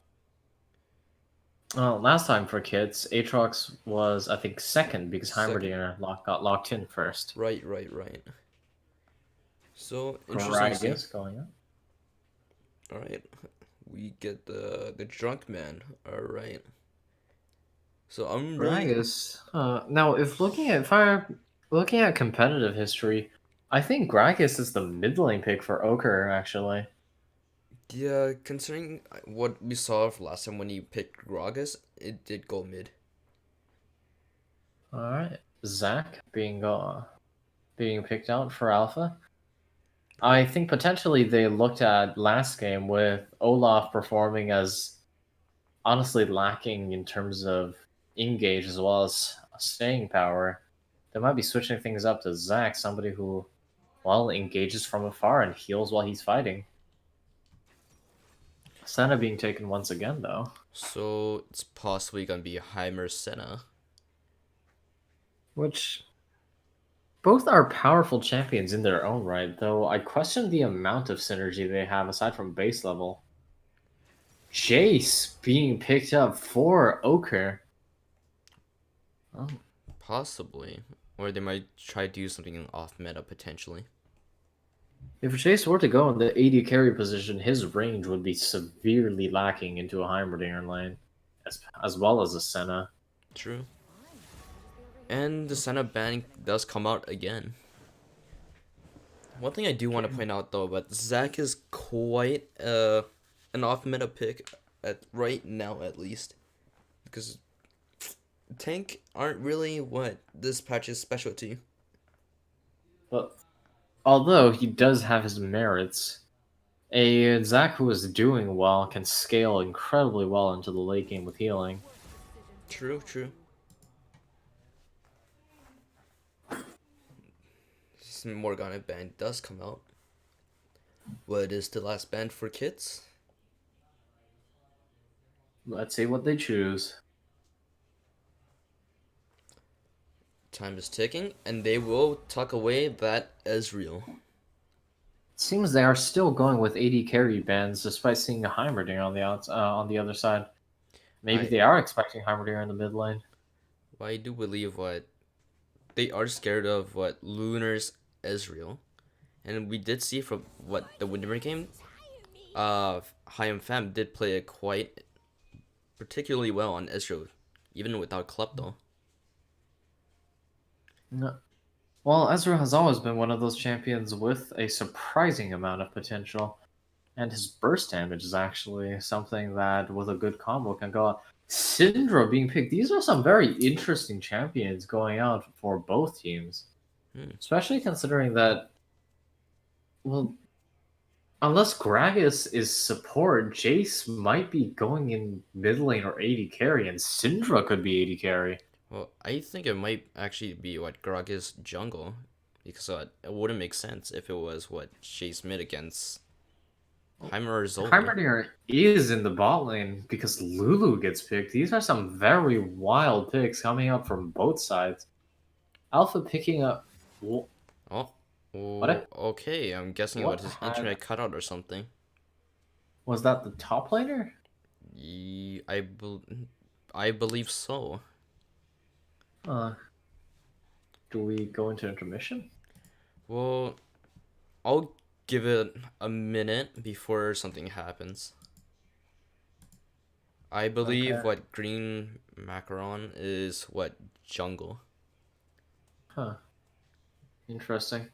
Well, last time for Kits, Aatrox was, I think, second because Second. Heimerdinger got locked in first. Right. So interesting to see. Gragas going up. All right, we get the drunk man. All right. So I'm really Gragas. Now, if I'm looking at competitive history, I think Gragas is the mid lane pick for Ochre, actually. yeah. Considering what we saw of last time when he picked Gragas, it did go mid. All right, Zach being picked out for Alpha. I think potentially they looked at last game with Olaf performing as honestly lacking in terms of engage as well as staying power. They might be switching things up to Zach, somebody who, well, engages from afar and heals while he's fighting. Senna being taken once again, though. So it's possibly gonna be Heimer Senna. Which both are powerful champions in their own right, though I question the amount of synergy they have aside from base level. Jace being picked up for Ochre. Oh, Possibly, or they might try to do something off meta potentially. if Jace were to go in the AD carry position, his range would be severely lacking into a Heimerdinger lane, as well as a Senna. True. And the Senna ban does come out again. One thing I do want to point out though, but Zach is quite an off meta pick at right now at least, because tank aren't really what this patch's specialty. But although he does have his merits, a Zach who is doing well can scale incredibly well into the late game with healing. True. Morgana ban does come out. What is the last ban for Kits? Let's see what they choose. Time is ticking, and they will tuck away that Ezreal. Seems they are still going with AD carry bans despite seeing a Heimerdinger on the other side. Maybe I- they are expecting Heimerdinger in the mid lane. I do believe they are scared of Lunar's Ezreal, and we did see from the Winter game, Hayam Fam did play it quite particularly well on Ezreal, even without Klepto. No. Well, Ezra has always been one of those champions with a surprising amount of potential, and his burst damage is actually something that, with a good combo, can go out. Syndra being picked. These are some very interesting champions going out for both teams, especially considering that, well, unless Gragas is support, Jace might be going in mid lane or AD carry, and Syndra could be AD carry. Well, I think it might actually be Gragas jungle, because it wouldn't make sense if it was Chase mid against Heimer or Zola. Heimerdinger is in the bot lane because Lulu gets picked. These are some very wild picks coming up from both sides. Alpha picking up. Oh, Oh, okay. I'm guessing What his had internet cut out or something. was that the top laner? I believe so. Uh, do we go into intermission? Well, I'll give it a minute before something happens. I believe Okay. what green macaron is what jungle. Huh. Interesting.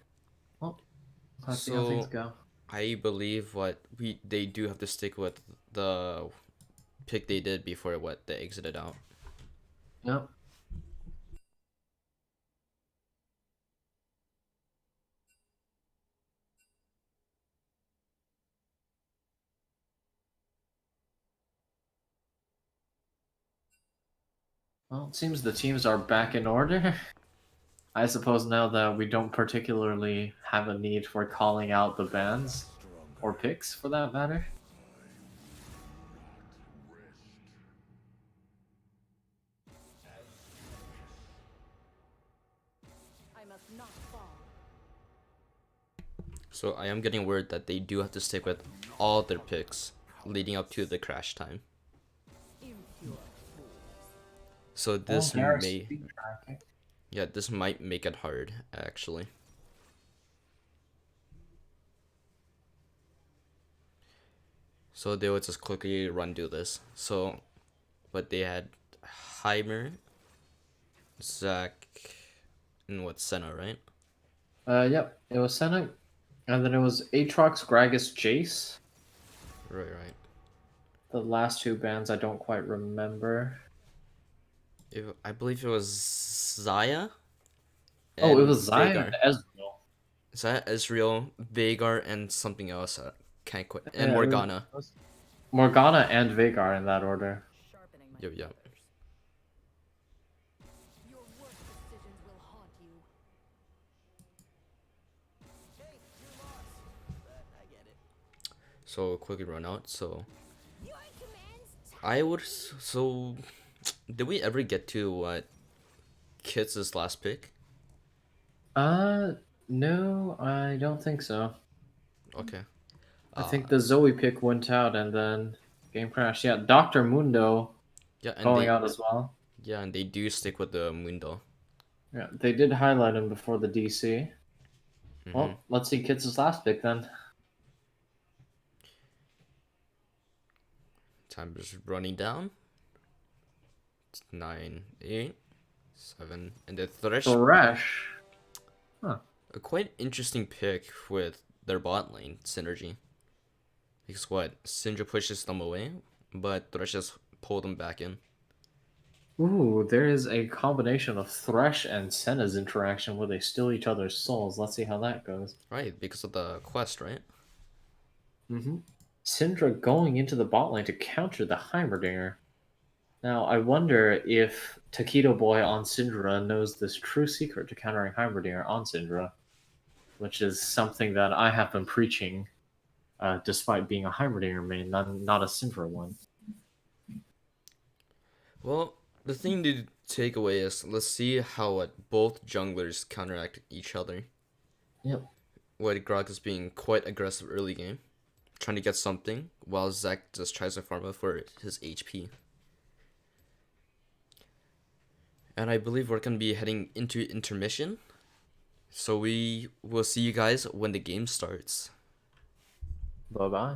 Well, let's see how things So go. I believe what they do have to stick with the pick they did before what they exited out. Yep. Well, it seems the teams are back in order. I suppose now that we don't particularly have a need for calling out the bans or picks for that matter. I must not fall. So I am getting word that they do have to stick with all their picks leading up to the crash time. Impure. So Oh, this they are may speed tracking. yeah, this might make it hard actually. So they would just quickly run do this. So but they had Heimer, Zach, and what Senna, right? Yep. It was Senna, and then it was Aatrox, Gragas, Jace. Right. The last two bands I don't quite remember. I believe it was Zaya Oh, it and was Xayah and Veigar. Ezreal. Zaya, Israel, Veigar, and something else. Can't quite. And Yeah, Morgana. it was Morgana and Veigar in that order. Sharpening my Yep. feathers. Your worst decisions will haunt you. So quickly run out. So I would. So did we ever get to what Kit's last pick? No, I don't think so. Okay. I think the Zoe pick went out and then game crashed. Yeah, Dr. Mundo Yeah, and going out as well. they do stick with the Mundo. Yeah, they did highlight him before the DC. Mm-hmm. Well, let's see Kits' last pick then. Time is running down. It's 9, 8, 7, and the Thresh. Thresh. Huh. A quite interesting pick with their bot lane synergy. Because what Syndra pushes them away, but Thresh just pulled them back in. Ooh, there is a combination of Thresh and Senna's interaction where they steal each other's souls. Let's see how that goes. Right, because of the quest, right? Mm-hmm. Syndra going into the bot lane to counter the Heimerdinger. Now, I wonder if Taquito Boy on Syndra knows this true secret to countering Heimerdinger on Syndra, which is something that I have been preaching, despite being a Heimerdinger main, not a Syndra one. Well, the thing to take away is let's see how what both junglers counteract each other. Yep. What Grog is being quite aggressive early game, trying to get something, while Zac just tries to farm up for his HP. And I believe we're gonna be heading into intermission. So we will see you guys when the game starts. Bye bye.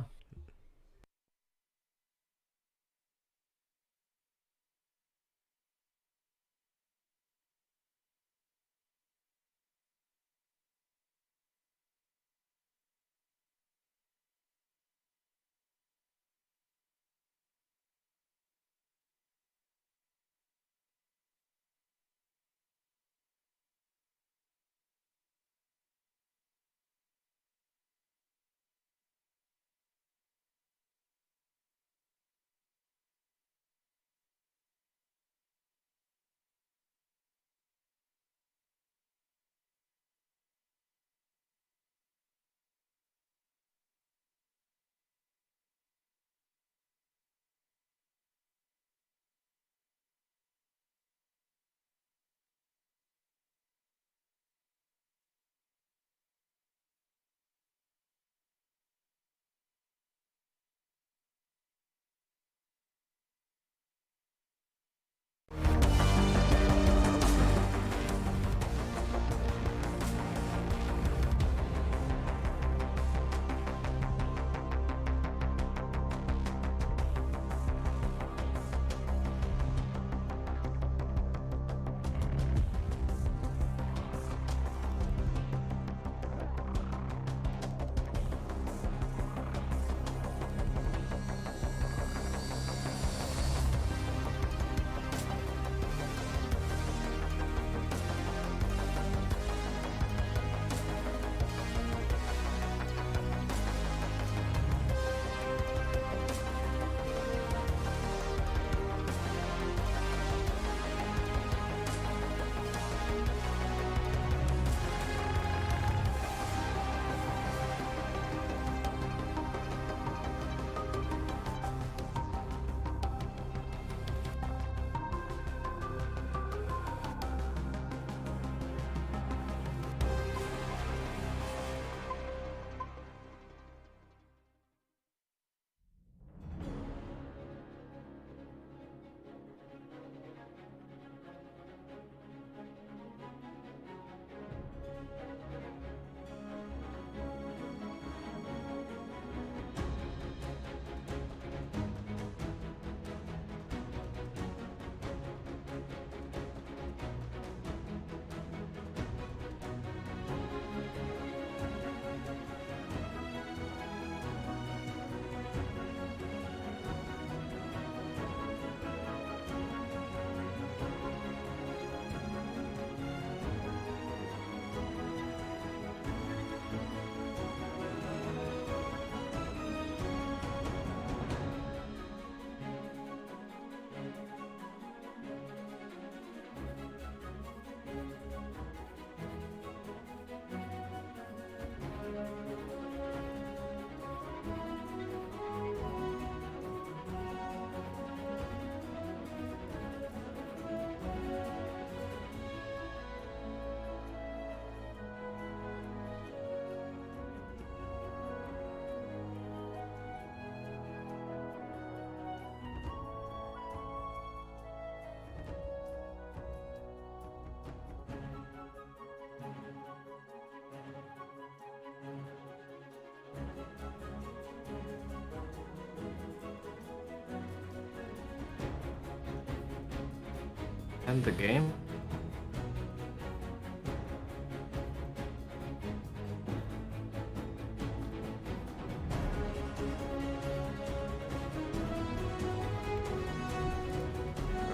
End the game.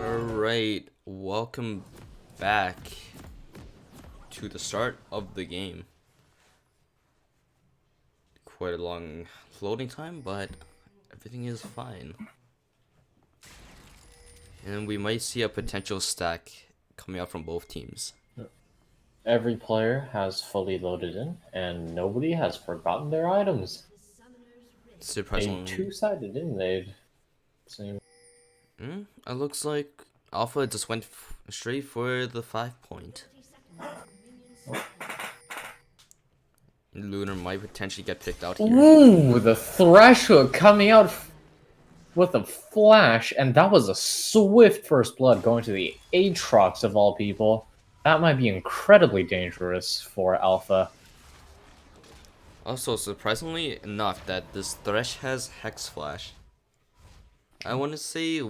Alright, welcome back to the start of the game. Quite a long loading time, but everything is fine. And we might see a potential stack coming out from both teams. Every player has fully loaded in, and nobody has forgotten their items. A Surprisingly, two-sided inlaid. Same. it looks like Alpha just went straight for the 5-point. Lunar might potentially get picked out here. Ooh, the Thresh Hook coming out with a flash, and that was a swift first blood going to the Aatrox of all people. That might be incredibly dangerous for Alpha. Also, surprisingly enough, that this Thresh has Hex Flash. I want to say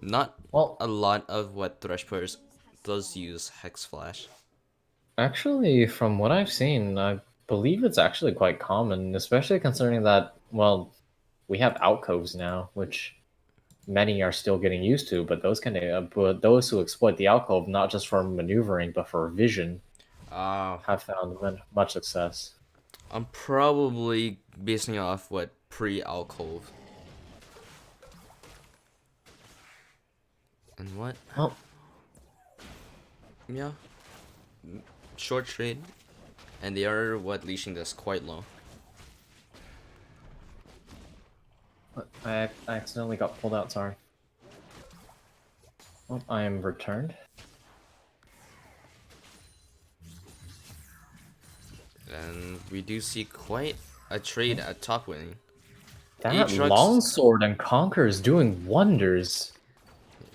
not Well, a lot of what Thresh players does use Hex Flash. actually, from what I've seen, I believe it's actually quite common, especially considering that, well, we have alcoves now, which many are still getting used to, but but those who exploit the alcove not just for maneuvering but for vision have found much success. I'm probably basing off what pre-alcove. And what? Well, Yeah. Short trade. And they are leashing this quite low. I accidentally got pulled out, sorry. Well, I am returned. And we do see quite a trade at top winning. That Aatrox- longsword and conquer is doing wonders.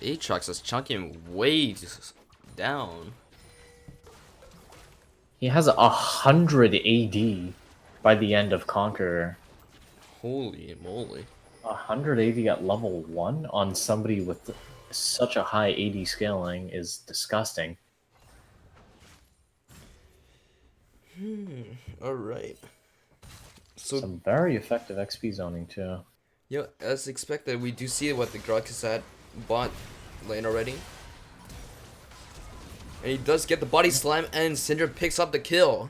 Aatrox is chunking him way down. He has 100 AD by the end of Conqueror. Holy moly. 100 AD at level 1 on somebody with such a high AD scaling is disgusting. Alright. So, Some very effective XP zoning too. yeah, as expected, we do see what the Grok is at bot lane already. And he does get the body slam, and Syndra picks up the kill.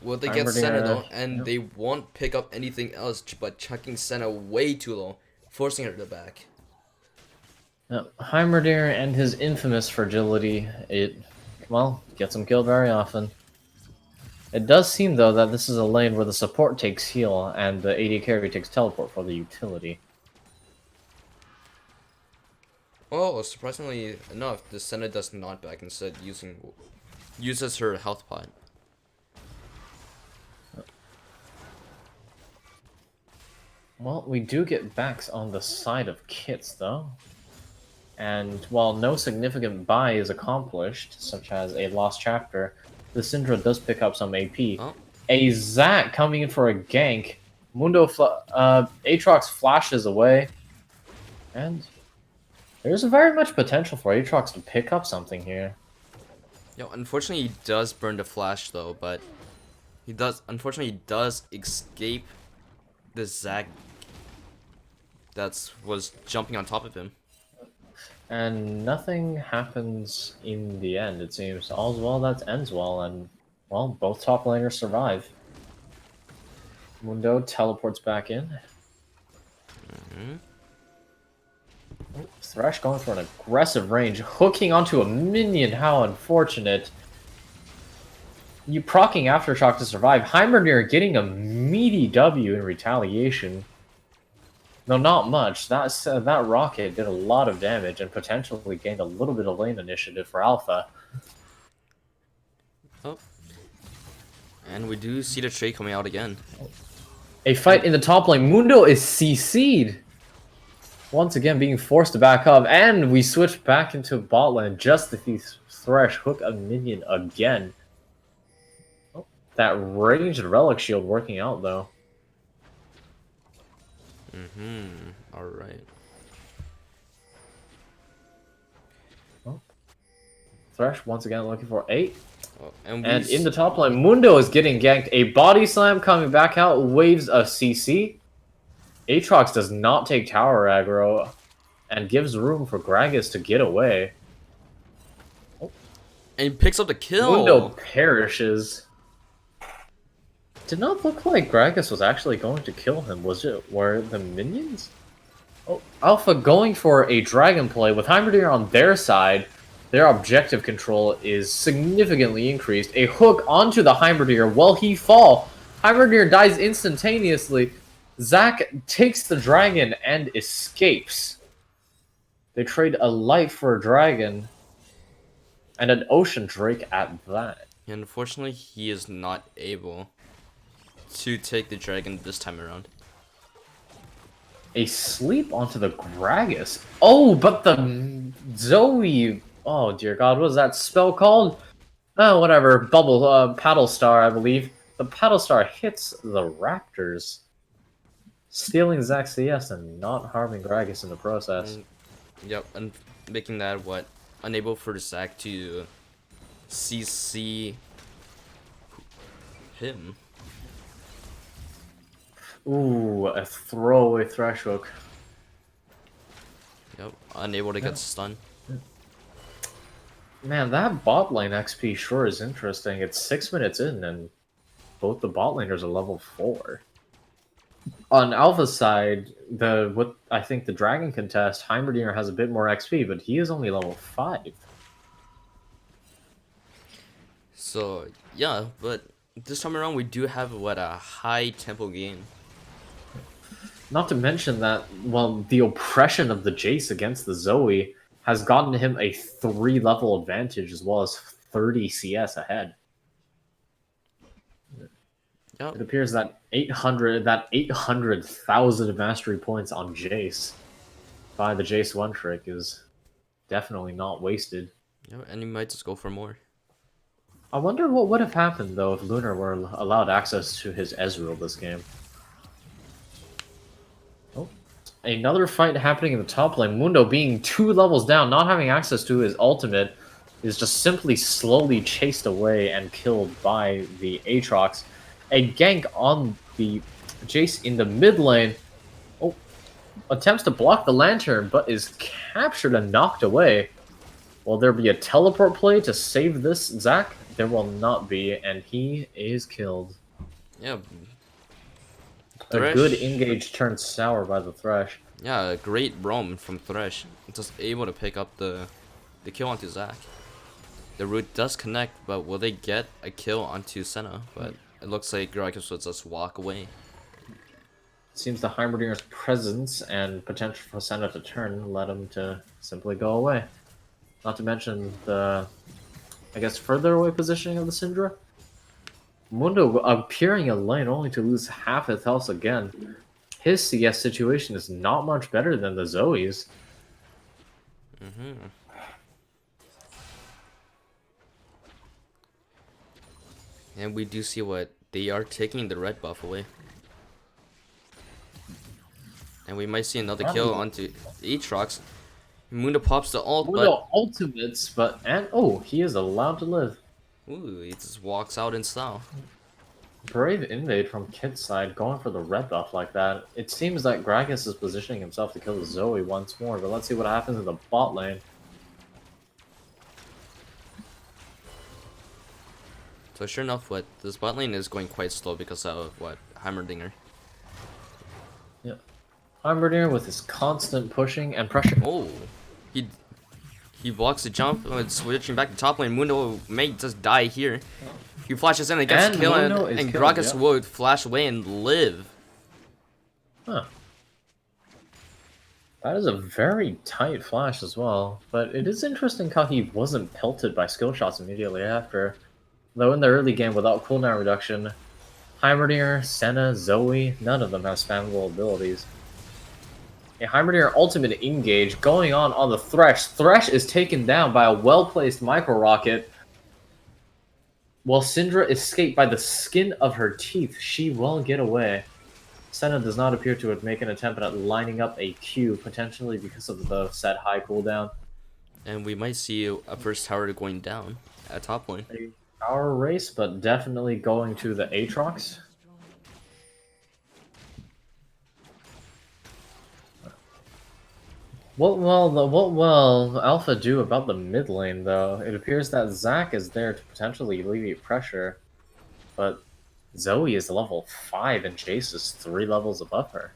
Will they get Senna though? And they won't pick up anything else but chucking Senna way too low, forcing her to back. Heimerdinger and his infamous fragility, gets him killed very often. It does seem, though, that this is a lane where the support takes heal and the AD carry takes teleport for the utility. Oh, surprisingly enough, the Senna does not back, instead uses her health pot. Well, we do get backs on the side of Kits, though. And while no significant buy is accomplished, such as a lost chapter, the Syndra does pick up some AP. Oh. A Zac coming in for a gank. Aatrox flashes away. And there's very much potential for Aatrox to pick up something here. Yo, unfortunately he does burn the flash though, but he does escape the Zac that was jumping on top of him. And nothing happens in the end, it seems. All's well that ends well, and, well, both top laners survive. Mundo teleports back in. Thresh going for an aggressive range, hooking onto a minion, how unfortunate. You proccing Aftershock to survive. Heimerdinger getting a meaty W in retaliation. No, not much. That rocket did a lot of damage and potentially gained a little bit of lane initiative for Alpha. Oh. And we do see the trade coming out again. A fight in the top lane. Mundo is CC'd. Once again being forced to back up, and we switch back into bot lane just to see Thresh hook a minion again. Oh, that ranged relic shield working out though. Alright. Thresh once again looking for 8. Oh, And we in the top lane, Mundo is getting ganked. A body slam coming back out, waves a CC. Aatrox does not take tower aggro and gives room for Gragas to get away. and he picks up the kill. Mundo perishes. Did not look like Gragas was actually going to kill him. Were the minions? Oh, Alpha going for a dragon play with Heimerdinger on their side. Their objective control is significantly increased. A hook onto the Heimerdinger. Will he fall? Heimerdinger dies instantaneously. Zac takes the dragon and escapes. They trade a life for a dragon. And an ocean drake at that. And unfortunately, he is not able to take the dragon this time around. A sleep onto the Gragas. Oh, but the Zoe. Oh dear God, what was that spell called? Oh, whatever. Paddle Star, I believe. The Paddle Star hits the Raptors, stealing Zac's CS and not harming Gragas in the process. Yep, and making that unable for Zac to CC him. Ooh, a throwaway Thresh hook. Yep, unable to get stunned. Man, that bot lane XP sure is interesting. It's 6 minutes in, and both the bot laners are level 4. On Alpha's side, I think the Dragon contest, Heimerdinger has a bit more XP, but he is only level 5. So yeah, but this time around we do have a high tempo game. Not to mention that, well, the oppression of the Jace against the Zoe has gotten him a 3-level advantage as well as 30 CS ahead. Yep. It appears that 800,000 mastery points on Jace by the Jace one trick is definitely not wasted. Yep, and you might just go for more. I wonder what would have happened though if Lunar were allowed access to his Ezreal this game. Oh, another fight happening in the top lane. Mundo being 2 levels down, not having access to his ultimate, is just simply slowly chased away and killed by the Aatrox. A gank on the Jace in the mid lane. Oh, attempts to block the lantern, but is captured and knocked away. Will there be a teleport play to save this Zac? There will not be, and he is killed. Yeah. A good engage turned sour by the Thresh. Yeah, a great roam from Thresh. Just able to pick up the kill onto Zac. The root does connect, but will they get a kill onto Senna? But it looks like Gragas will just walk away. Seems the Heimerdinger's presence and potential for Senna to turn led him to simply go away. Not to mention the, I guess, further away positioning of the Syndra. Mundo appearing in lane only to lose half his health again. His CS situation is not much better than the Zoe's. And we do see what they are taking the red buff away. And we might see another kill onto Aatrox. Mundo pops the ult, Mundo ultimates, oh, he is allowed to live. ooh, he just walks out in style. Brave invade from Kit's side, going for the red buff like that. It seems that Gragas is positioning himself to kill the Zoe once more, but let's see what happens in the bot lane. So sure enough, this bot lane is going quite slow because of Heimerdinger. Yeah. Heimerdinger with his constant pushing and pressure. Oh, he blocks the jump, switching back to top lane. Mundo may just die here. He flashes in and gets killed, and Gragas would flash away and live. Huh. That is a very tight flash as well, but it is interesting how he wasn't pelted by skill shots immediately after. Though in the early game, without cooldown reduction, Heimerdinger, Senna, Zoe, none of them have spammable abilities. A Heimerdinger ultimate engage going on the Thresh. Thresh is taken down by a well-placed micro-rocket. While Syndra escaped by the skin of her teeth, she will get away. Senna does not appear to make an attempt at lining up a Q, potentially because of the set high cooldown. And we might see a first tower going down at top lane. A power race, but definitely going to the Aatrox. What will Alpha do about the mid lane, though? It appears that Zac is there to potentially alleviate pressure, but Zoe is level 5 and Jace is 3 levels above her.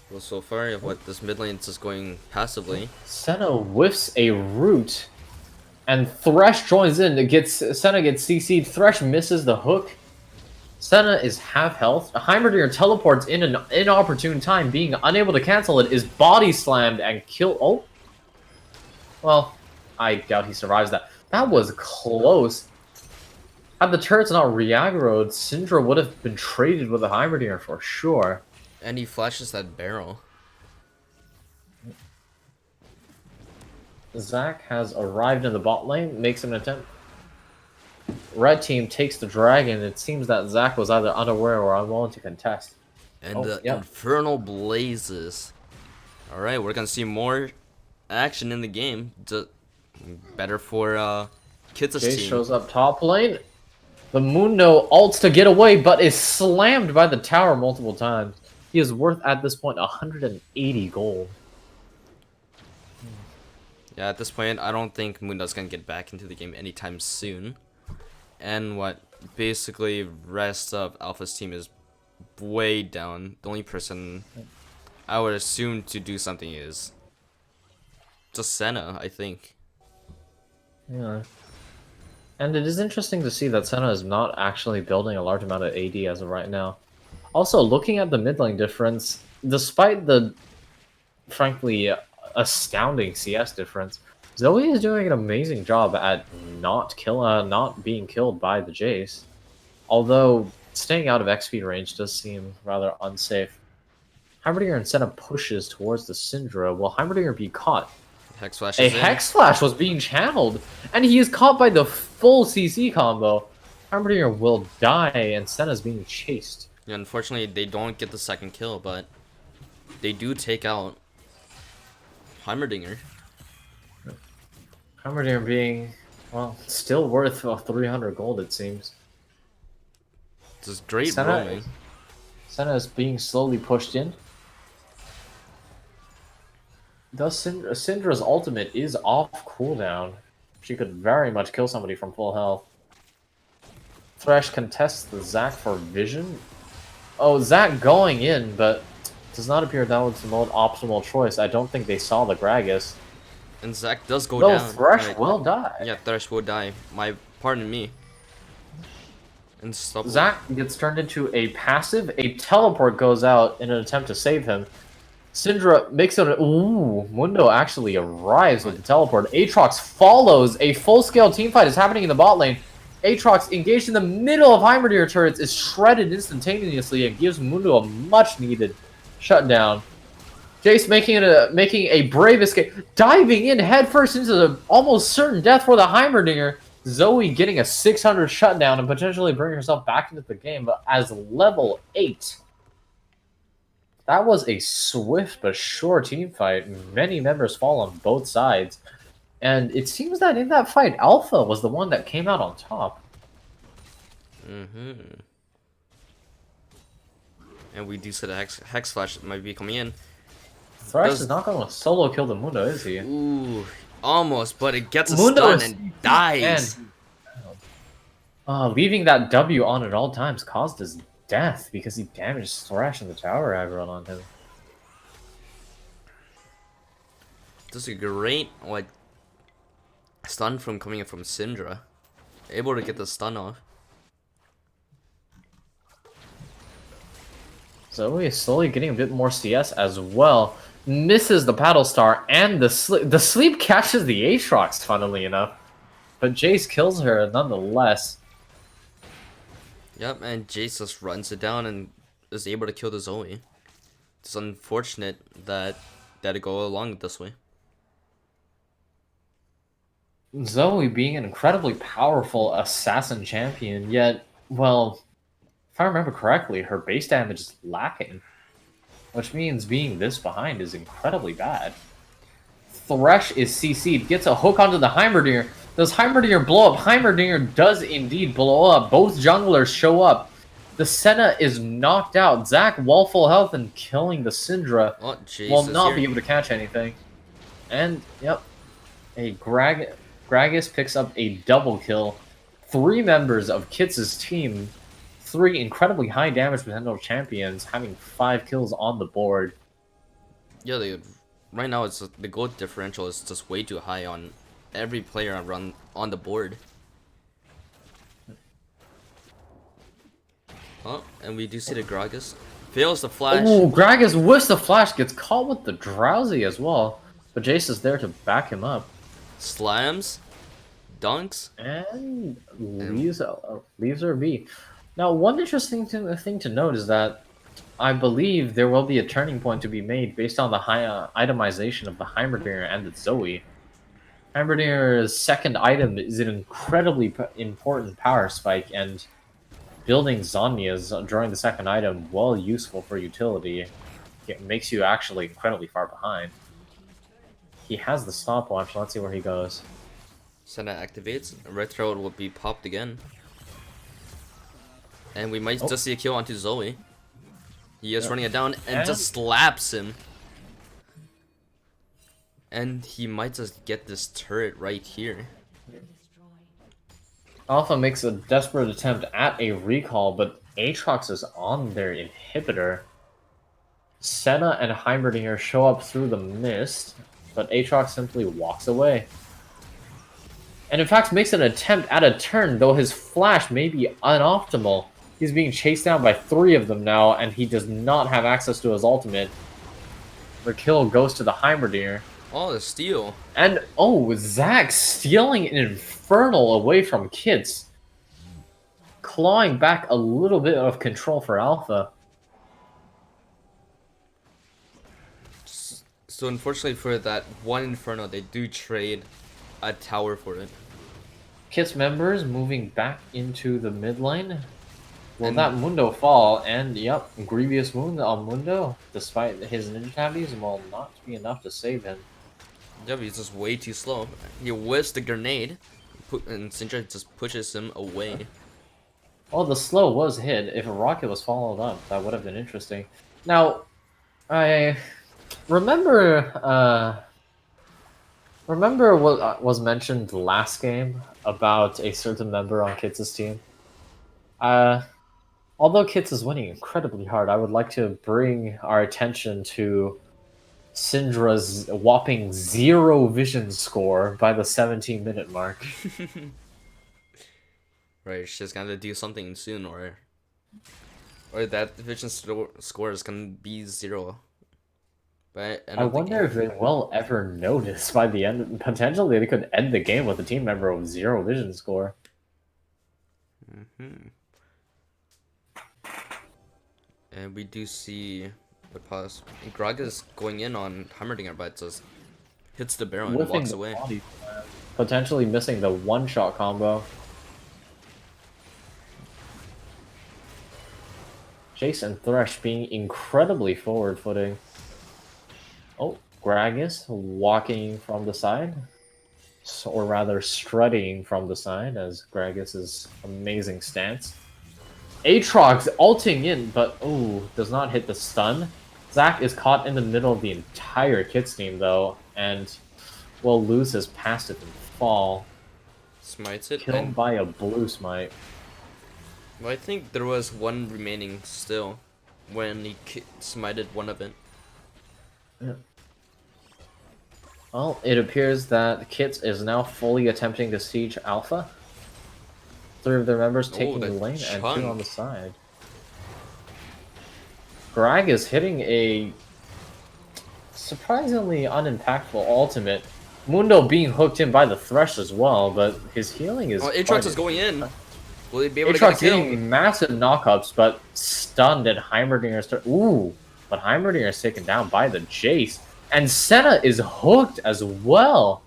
Well, so far, what this mid lane is just going passively. Senna whiffs a root, and Thresh joins in. Senna gets CC'd. Thresh misses the hook. Senna is half health. Heimerdinger teleports in an inopportune time, being unable to cancel it, is body slammed and killed. Oh, well, I doubt he survives that. That was close. Had the turrets not re-aggroed, Syndra would have been traded with a Heimerdinger for sure. And he flashes that barrel. Zac has arrived in the bot lane, makes an attempt. Red team takes the dragon. It seems that Zac was either unaware or unwilling to contest. And the infernal blazes. Alright, we're gonna see more action in the game. Better for Kitsilano's Jace team. shows up top lane. The Mundo ults to get away, but is slammed by the tower multiple times. He is worth, at this point, 180 gold. Yeah, at this point, I don't think Mundo's gonna get back into the game anytime soon. And basically, rest of Alpha's team is way down. The only person I would assume to do something is just Senna, I think. Yeah. And it is interesting to see that Senna is not actually building a large amount of AD as of right now. Also, looking at the mid lane difference, despite the, frankly, astounding CS difference, Zoe is doing an amazing job at not being killed by the Jace. Although, staying out of XP range does seem rather unsafe. Heimerdinger instead of pushes towards the Syndra. Will Heimerdinger be caught? Hex Flash A is in. Hex Flash was being channeled, and he is caught by the full CC combo. Heimerdinger will die, and Senna's being chased. Yeah, unfortunately, they don't get the second kill, but they do take out Heimerdinger. Heimerdinger being, well, still worth 300 gold, it seems. Just great Senna roaming. Senna is being slowly pushed in. Thus, Syndra's ultimate is off cooldown. She could very much kill somebody from full health. Thresh contests the Zac for vision. Oh, Zac going in, but does not appear that was the most optimal choice. I don't think they saw the Gragas. And Zac does go No, down. Thresh Right. will die. Yeah, Thresh will die. Pardon me. And stop. Zac gets turned into a passive. A teleport goes out in an attempt to save him. Syndra makes it. Ooh, Mundo actually arrives with the teleport. Aatrox follows. A full-scale teamfight is happening in the bot lane. Aatrox, engaged in the middle of Heimerdinger turrets, is shredded instantaneously and gives Mundo a much-needed shutdown. Jace making a brave escape, diving in headfirst into the almost certain death for the Heimerdinger. Zoe getting a 600 shutdown and potentially bringing herself back into the game, but as level 8. That was a swift but sure team fight. Many members fall on both sides. And it seems that in that fight, Alpha was the one that came out on top. And we do see the Hex Flash might be coming in. Thresh is not going to solo kill the Mundo, is he? Ooh, almost, but it gets a Mundo stun and dies. Leaving that W on at all times caused his death because he damaged Thresh and the tower aggro on him. This is a great stun from coming in from Syndra. Able to get the stun off. Zoe is slowly getting a bit more CS as well. Misses the paddle star and the sleep catches the Aatrox, funnily enough. But Jace kills her nonetheless. Yep, and Jace just runs it down and is able to kill the Zoe. It's unfortunate that it go along this way. Zoe being an incredibly powerful assassin champion, yet, well, if I remember correctly, her base damage is lacking. Which means being this behind is incredibly bad. Thresh is CC'd, gets a hook onto the Heimerdinger. Does Heimerdinger blow up? Heimerdinger does indeed blow up. Both junglers show up. The Senna is knocked out. Zac wall full health and killing the Syndra. Oh, Jace Will is not here. be able to catch anything. And, yep, Gragas picks up a double kill. 3 members of Kits' team, 3 incredibly high damage potential champions, having 5 kills on the board. Yeah, right now it's the gold differential is just way too high on every player around on the board. Oh, and we do see the Gragas fails the flash. Oh, Gragas whiffs the flash, gets caught with the drowsy as well. But Jace is there to back him up. Slams, dunks. And leaves her be. Now, one interesting thing to note is that I believe there will be a turning point to be made based on the high itemization of the Heimerdinger and the Zoe. Heimerdinger's second item is an incredibly important power spike, and building Zhonya's during the second item, while useful for utility, it makes you actually incredibly far behind. He has the stopwatch. Let's see where he goes. Senna activates. Red Throat will be popped again. And we might just see a kill onto Zoe. He is running it down and just slaps him. And he might just get this turret right here. Alpha makes a desperate attempt at a recall, but Aatrox is on their inhibitor. Senna and Heimerdinger show up through the mist, but Aatrox simply walks away. And in fact makes an attempt at a turn, though his flash may be unoptimal. He's being chased down by 3 of them now, and he does not have access to his ultimate. The kill goes to the Heimerdinger. Oh, the steal. And, oh, Zac stealing an Infernal away from Kits. Clawing back a little bit of control for Alpha. So unfortunately for that one Inferno, they do trade a tower for it. Kits members moving back into the mid lane. Will And- that Mundo fall? And, yep, grievous wound on Mundo, despite his ninja tabbies, will not be enough to save him. Yeah, but he's just way too slow. He whiffs the grenade, and Syndra just pushes him away. Well, the slow was hit. If a rocket was followed up, that would have been interesting. Now, I remember what was mentioned last game about a certain member on Kits' team. Although Kits is winning incredibly hard, I would like to bring our attention to Syndra's whopping 0 vision score by the 17-minute mark. Right, she's gonna do something soon, or that vision score is gonna be 0. But I wonder if it will ever notice by the end. Potentially, they could end the game with a team member with 0 vision score. And we do see the pause. Gragas going in on Heimerdinger, but just hits the barrel and Whiffing walks the away. body slam, potentially missing the one-shot combo. Jason Thresh being incredibly forward-footing. Oh, Gragas walking from the side. Or rather, strutting from the side as Gragas' amazing stance. Aatrox ulting in, but does not hit the stun. Zac is caught in the middle of the entire Kits team, though, and will lose his passive and fall. Smites it. Killed And, by a blue smite. well, I think there was one remaining still when he smited one of it. Well, it appears that Kits is now fully attempting to siege Alpha. 3 of their members taking the the lane and 2 chunk. on the side. Grag is hitting a surprisingly unimpactful ultimate. Mundo being hooked in by the Thresh as well, but his healing is... Oh, quite Aatrox is going in. Will he be able to get a Aatrox kill? getting massive knockups, but stunned at Heimerdinger's... But Heimerdinger is taken down by the Jace. And Senna is hooked as well.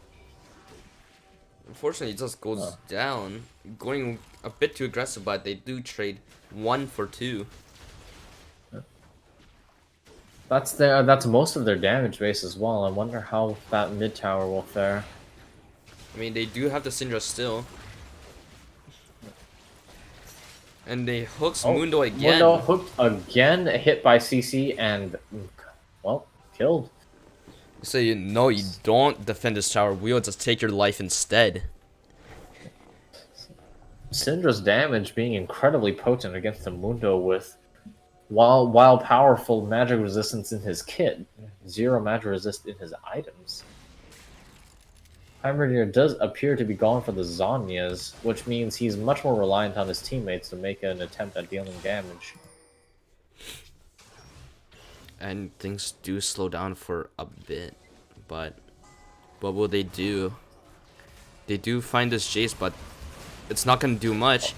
Unfortunately, it just goes down. Going a bit too aggressive, but they do trade 1 for 2. That's most of their damage base as well. I wonder how that mid tower will fare. I mean, they do have the Syndra still. And they hooks Mundo again. Mundo hooked again, hit by CC, and well, killed. So you know you don't defend this tower. We'll just take your life instead. Syndra's damage being incredibly potent against the Mundo with while powerful magic resistance in his kit, zero magic resist in his items. Heimerdinger does appear to be going for the Zhonya's, which means he's much more reliant on his teammates to make an attempt at dealing damage. And things do slow down for a bit, but what will they do? They do find this Jace, but it's not gonna do much.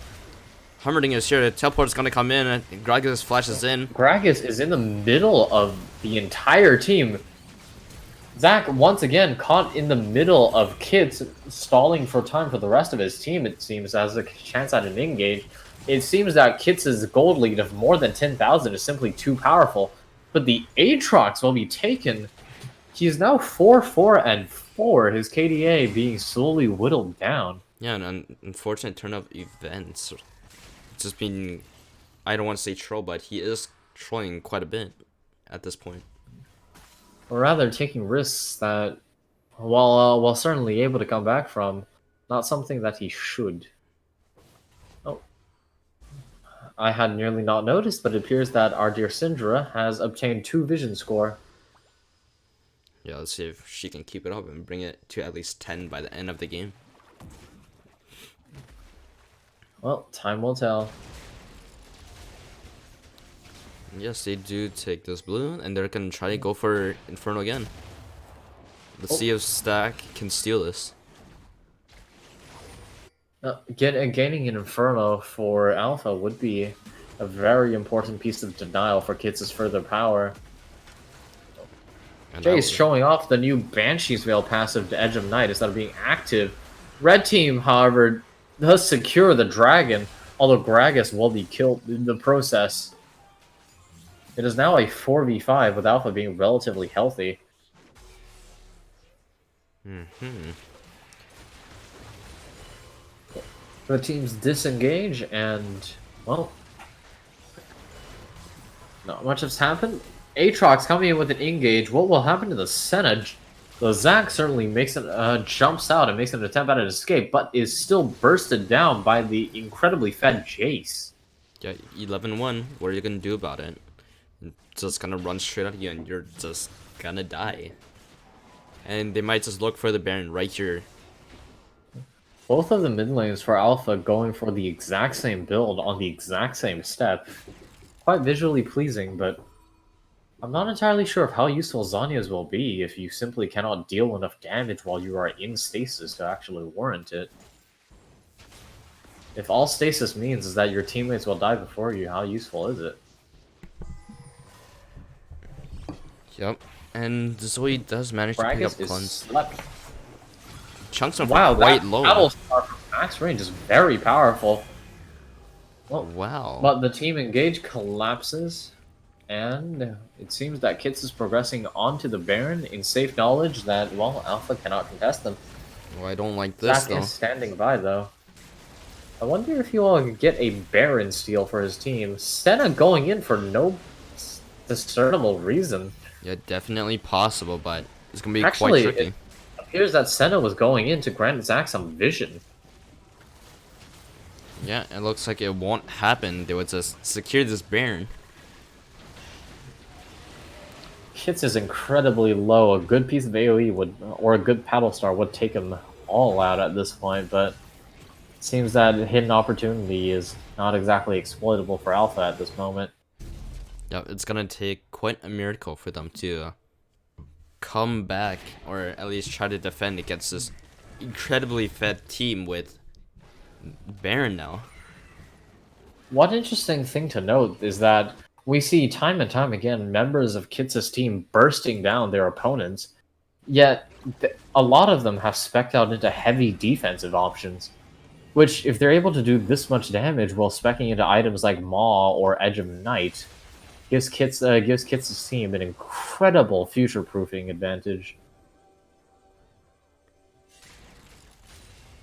Heimerdinger is here. The teleport's gonna come in, and Gragas flashes in. Gragas is in the middle of the entire team. Zac, once again, caught in the middle of Kits, stalling for time for the rest of his team, it seems, as a chance at an engage. It seems that Kits' gold lead of more than 10,000 is simply too powerful, but the Aatrox will be taken. He is now 4-4-4, his KDA being slowly whittled down. Yeah, an unfortunate turn of events. It's just been, I don't want to say troll, but he is trolling quite a bit at this point. Or rather, taking risks that, while certainly able to come back from, not something that he should. Oh. I had nearly not noticed, but it appears that our dear Syndra has obtained 2 vision score. Yeah, let's see if she can keep it up and bring it to at least 10 by the end of the game. Well, time will tell. Yes, they do take this blue, and they're gonna try to go for Inferno again. Let's see if Stack can steal this. Gaining an Inferno for Alpha would be a very important piece of denial for Kits' further power. And Jay's showing off the new Banshee's Veil passive to Edge of Night instead of being active. Red team, however, does secure the dragon, although Gragas will be killed in the process. It is now a 4v5 with Alpha being relatively healthy. The teams disengage and, well, not much has happened. Aatrox coming in with an engage. What will happen to the Senna? The Zac certainly makes it, jumps out and makes an attempt at an escape, but is still bursted down by the incredibly fed Jace. Yeah, 11-1. What are you gonna do about it? It's just gonna run straight at you, and you're just gonna die. And they might just look for the Baron right here. Both of the mid lanes for Alpha going for the exact same build on the exact same step. Quite visually pleasing, but I'm not entirely sure of how useful Zhonya's will be if you simply cannot deal enough damage while you are in stasis to actually warrant it. If all stasis means is that your teammates will die before you, how useful is it? Yep. And Zoe does manage to pick up Gragas is cleanse. slept. Chunks are Wow, quite that low. battle star from max range is very powerful. Well, Wow. but the team engage collapses, and it seems that Kits is progressing onto the Baron in safe knowledge that, well, Alpha cannot contest them. Well, I don't like this Zac though. is standing by, though. I wonder if you all could get a Baron steal for his team. Senna going in for no discernible reason. Yeah, definitely possible, but it's gonna be Actually, quite tricky. it appears that Senna was going in to grant Zac some vision. Yeah, it looks like it won't happen. They would just secure this Baron. Kits is incredibly low. A good piece of AoE would, or a good paddle star would take him all out at this point, but it seems that hidden opportunity is not exactly exploitable for Alpha at this moment. Yeah, it's gonna take quite a miracle for them to come back, or at least try to defend against this incredibly fed team with Baron now. One interesting thing to note is that we see time and time again members of Kits' team bursting down their opponents, yet a lot of them have spec'd out into heavy defensive options, which, if they're able to do this much damage while speccing into items like Maw or Edge of Night, gives Kits' team an incredible future-proofing advantage.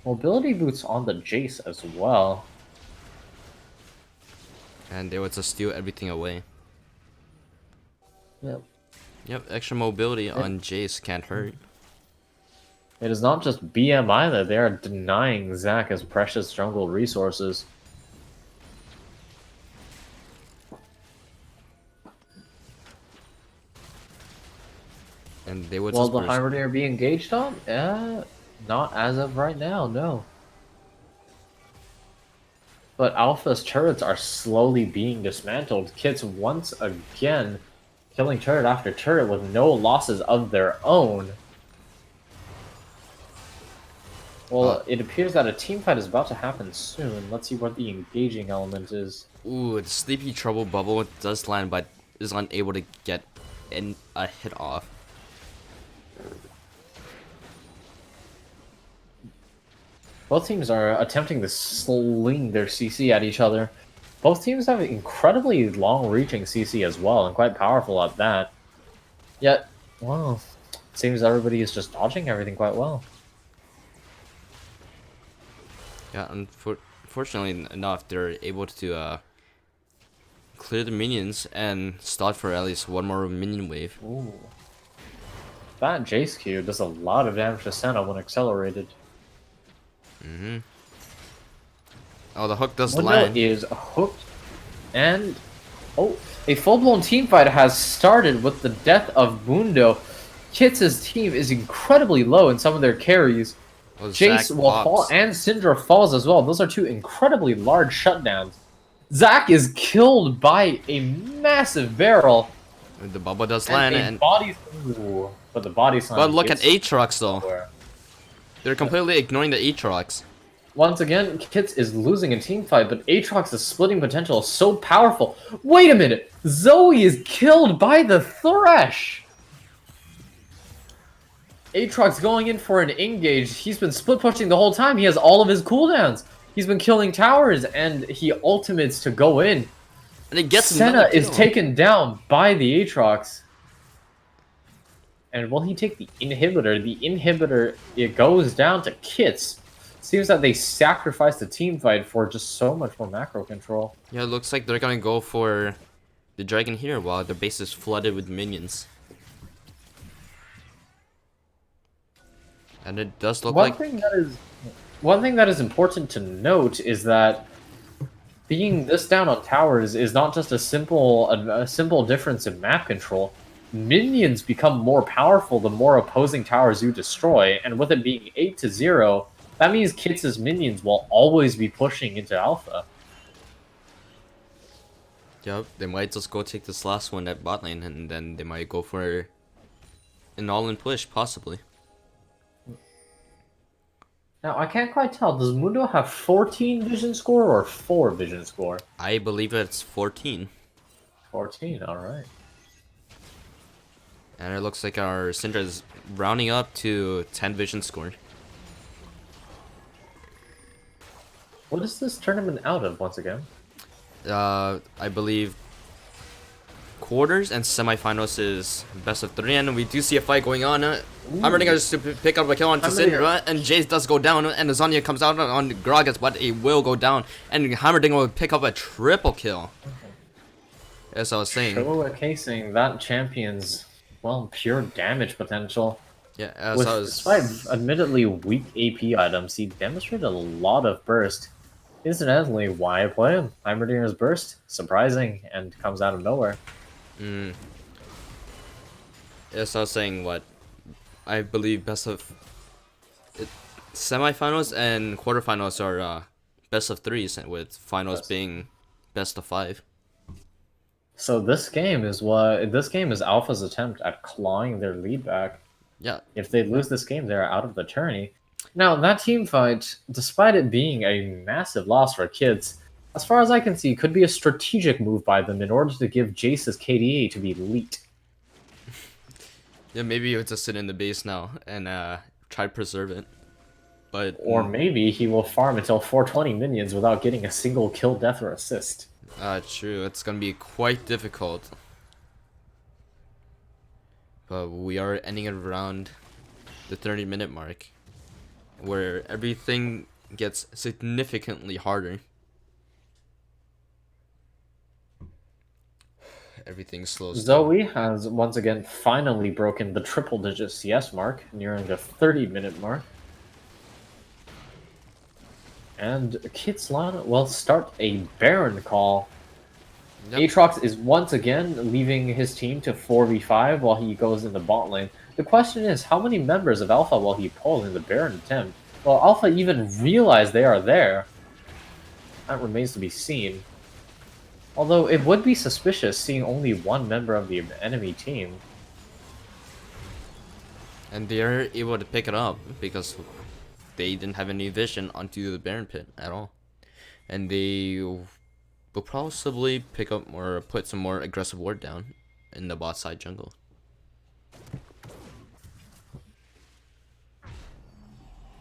Mobility boots on the Jace as well. And they would just steal everything away. Yep. Yep, extra mobility on Jace can't hurt. It is not just BM either. They are denying Zac his precious jungle resources. And they would Will just the burst. Heimerdinger be engaged on? Not as of right now, no. But Alpha's turrets are slowly being dismantled. Kits once again killing turret after turret with no losses of their own. Well, it appears that a team fight is about to happen soon. Let's see what the engaging element is. Ooh, the Sleepy Trouble bubble does land, but is unable to get a hit off. Both teams are attempting to sling their CC at each other. Both teams have incredibly long-reaching CC as well, and quite powerful at that. Yet, well, it seems everybody is just dodging everything quite well. Yeah, unfortunately enough, they're able to clear the minions and start for at least one more minion wave. Ooh. That Jace Q does a lot of damage to Senna when accelerated. Oh, the hook does Mundo land. is hooked, and a full-blown team fight has started with the death of Mundo. Kits' team is incredibly low in some of their carries. Oh, Jace Zac will pops. fall, and Syndra falls as well. Those are two incredibly large shutdowns. Zac is killed by a massive barrel. The bubble does And land, a and body. Ooh, but the body slam. but look at hits Aatrox though. nowhere. They're completely ignoring the Aatrox. Once again, Kits is losing a team fight, but Aatrox's splitting potential is so powerful. Wait a minute! Zoe is killed by the Thresh! Aatrox going in for an engage. He's been split pushing the whole time. He has all of his cooldowns. He's been killing towers, and he ultimates to go in. And it gets Senna another is kill. taken down by the Aatrox. And will he take the inhibitor? The inhibitor, it goes down to Kits. Seems that they sacrificed the team fight for just so much more macro control. Yeah, it looks like they're gonna go for the dragon here while the base is flooded with minions. And it does look One like thing that is important to note is that being this down on towers is not just a simple difference in map control. Minions become more powerful the more opposing towers you destroy, and with it being 8-0, that means Kits' minions will always be pushing into alpha. yep, they might just go take this last one at bot lane, and then they might go for an all-in push, possibly. Now, I can't quite tell. Does Mundo have 14 vision score or 4 vision score? I believe it's 14. 14, alright. And it looks like our Syndra is rounding up to 10 vision score. What is this tournament out of, once again? I believe quarters and semifinals is best of 3, and we do see a fight going on. Heimerdinger just to pick up a kill onto Syndra, and Jace does go down, and Azania comes out on Gragas, but it will go down, and Heimerdinger will pick up a triple kill. As I was saying. Showcasing that champion's, well, pure damage potential. Yeah, as I was... Despite admittedly weak AP items, he demonstrated a lot of burst. Incidentally, why I play him? Heimerdinger's burst, surprising, and comes out of nowhere. As I was saying, what I believe best of semifinals and quarterfinals are best of 3s, with finals being best of 5. So this game is Alpha's attempt at clawing their lead back. Yeah. If they lose this game, they're out of the tourney. Now, that team fight, despite it being a massive loss for Kids, as far as I can see, could be a strategic move by them in order to give Jace's KDA to be elite. Yeah, maybe he would just sit in the base now and try to preserve it. But Or maybe he will farm until 420 minions without getting a single kill, death, or assist. True. It's gonna be quite difficult. But we are ending it around the 30-minute mark, where everything gets significantly harder. Everything slows down. Zoe has once again finally broken the triple-digit CS mark, nearing the 30-minute mark. And Kitsilano will start a Baron call. Yep. Aatrox is once again leaving his team to 4v5 while he goes in the bot lane. The question is, how many members of Alpha will he pull in the Baron attempt? Will Alpha even realize they are there? That remains to be seen. Although it would be suspicious seeing only one member of the enemy team. And they're able to pick it up because they didn't have any vision onto the Baron pit at all. And they will possibly pick up or put some more aggressive ward down in the bot side jungle.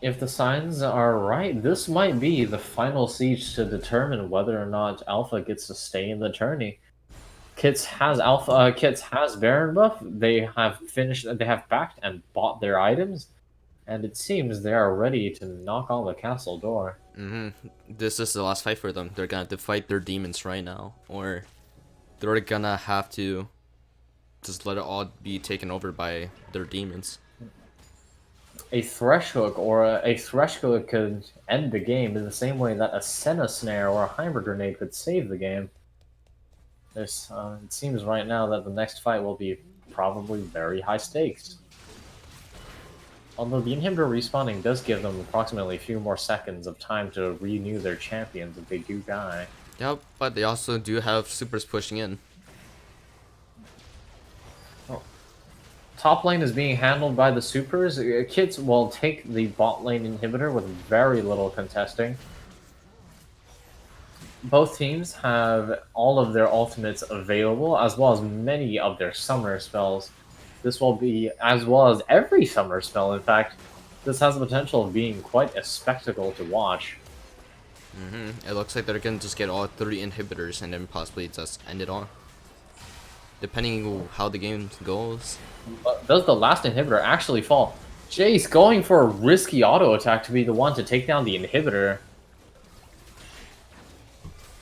If the signs are right, this might be the final siege to determine whether or not Alpha gets to stay in the tourney. Kits has Baron buff. They have backed and bought their items, and it seems they are ready to knock on the castle door. This is the last fight for them. They're gonna have to fight their demons right now, or they're gonna have to just let it all be taken over by their demons. A Thresh Hook or a Thresh Hook could end the game in the same way that a Senna Snare or a Hyper Grenade could save the game. It seems right now that the next fight will be probably very high stakes. Although the inhibitor respawning does give them approximately a few more seconds of time to renew their champions if they do die. Yep, but they also do have supers pushing in. Top lane is being handled by the supers. Kits will take the bot lane inhibitor with very little contesting. Both teams have all of their ultimates available, as well as many of their summoner spells. This will be, as well as every summoner spell, in fact. This has the potential of being quite a spectacle to watch. It looks like they're gonna just get all 3 inhibitors and then possibly just end it on. Depending on how the game goes. But does the last inhibitor actually fall? Jace going for a risky auto attack to be the one to take down the inhibitor.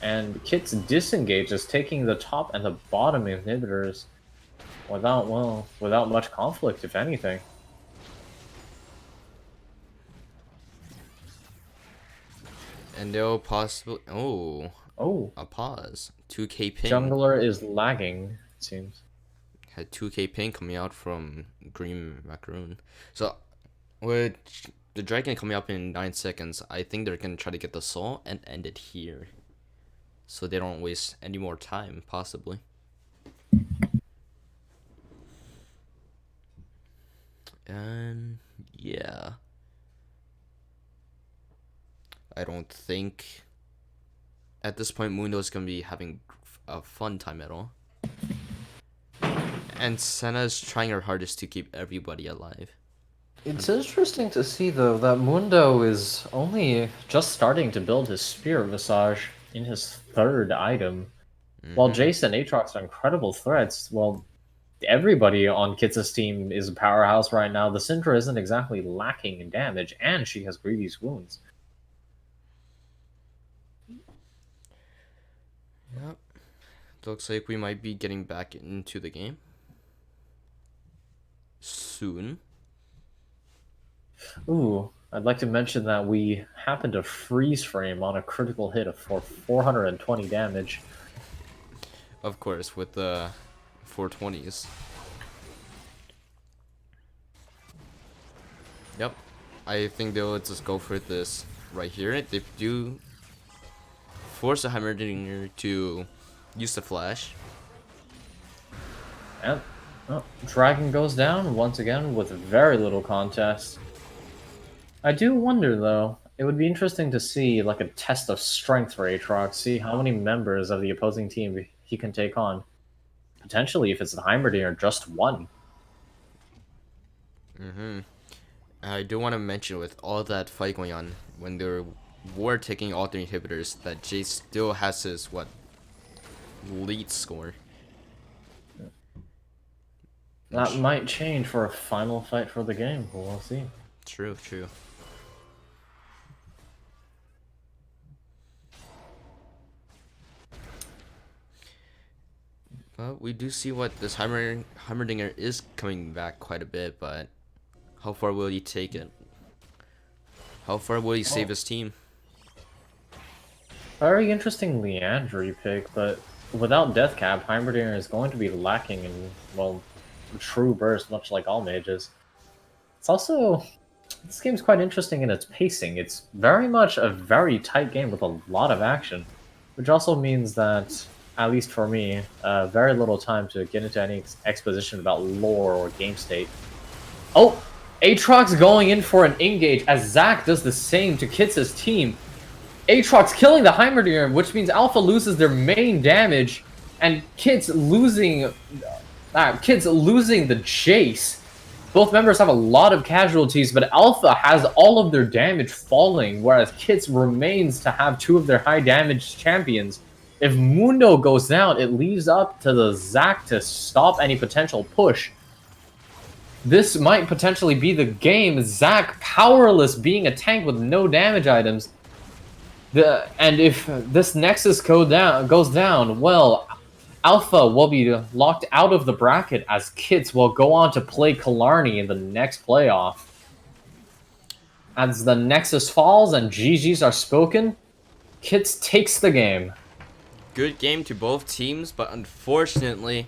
And Kit's disengages, taking the top and the bottom inhibitors without much conflict, if anything. And they'll possibly Oh, a pause. 2k ping. jungler is lagging, it seems. Had 2k ping coming out from Green Macaroon. So with the dragon coming up in 9 seconds, I think they're gonna try to get the soul and end it here. So they don't waste any more time, possibly. And yeah. I don't think at this point Mundo's gonna be having a fun time at all. And Senna's trying her hardest to keep everybody alive. It's interesting to see, though, that Mundo is only just starting to build his Spirit Visage in his 3rd item. While Jace and Aatrox are incredible threats, well, everybody on Kitsa's team is a powerhouse right now. The Syndra isn't exactly lacking in damage, and she has Grievous Wounds. Yep. Looks like we might be getting back into the game soon. Ooh, I'd like to mention that we happened to freeze frame on a critical hit for 420 damage. Of course, with the 420s. Yep. I think they'll just go for this right here. They do force the Heimerdinger to use the flash. And Dragon goes down once again with very little contest. I do wonder, though, it would be interesting to see like a test of strength for Aatrox, see how many members of the opposing team he can take on. Potentially, if it's the Heimerdinger, just one. I do want to mention, with all that fight going on, when they were taking all 3 inhibitors, that Jace still has his lead score. That might change for a final fight for the game, but we'll see. True, true. Well, we do see what this Heimerdinger is coming back quite a bit, but how far will he take it? How far will he save his team? Very interesting Leandry pick, but without Deathcap, Heimerdinger is going to be lacking in, well, true burst, much like all mages. It's also, this game's quite interesting in its pacing. It's very much a very tight game with a lot of action, which also means that, at least for me, very little time to get into any exposition about lore or game state. Oh! Aatrox going in for an engage as Zac does the same to Kits' team. Aatrox killing the Heimerdinger, which means Alpha loses their main damage, and Kits losing the chase. Both members have a lot of casualties, but Alpha has all of their damage falling, whereas Kits remains to have two of their high damage champions. If Mundo goes down, it leaves up to the Zac to stop any potential push. This might potentially be the game. Zac powerless, being a tank with no damage items. And if this Nexus goes down, well, Alpha will be locked out of the bracket as Kits will go on to play Killarney in the next playoff. As the Nexus falls and GGs are spoken, Kits takes the game. Good game to both teams, but unfortunately,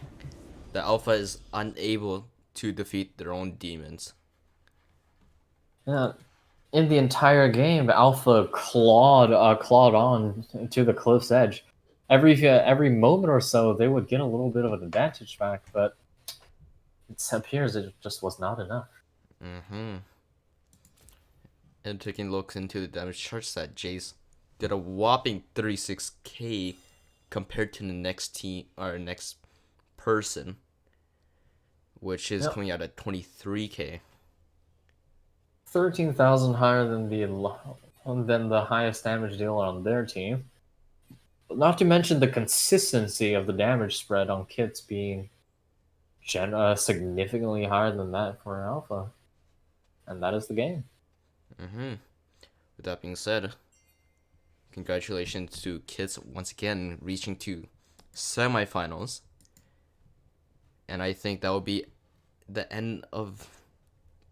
the Alpha is unable to defeat their own demons. Yeah. In the entire game, Alpha clawed on to the cliff's edge. Every moment or so, they would get a little bit of an advantage back, but it appears it just was not enough. And taking a look into the damage chart set, Jace did a whopping 36k compared to the next team or next person, which is coming out at 23k. 13,000 higher than the highest damage dealer on their team. Not to mention the consistency of the damage spread on Kits being significantly higher than that for Alpha. And that is the game. With that being said, congratulations to Kits once again reaching to semifinals. And I think that will be the end of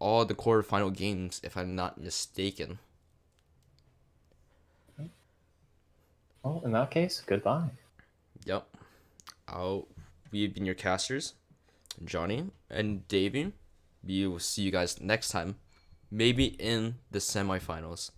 all the quarterfinal games, if I'm not mistaken. Well, in that case, goodbye. Yep. We've been your casters, Johnny and Davey. We will see you guys next time, maybe in the semifinals.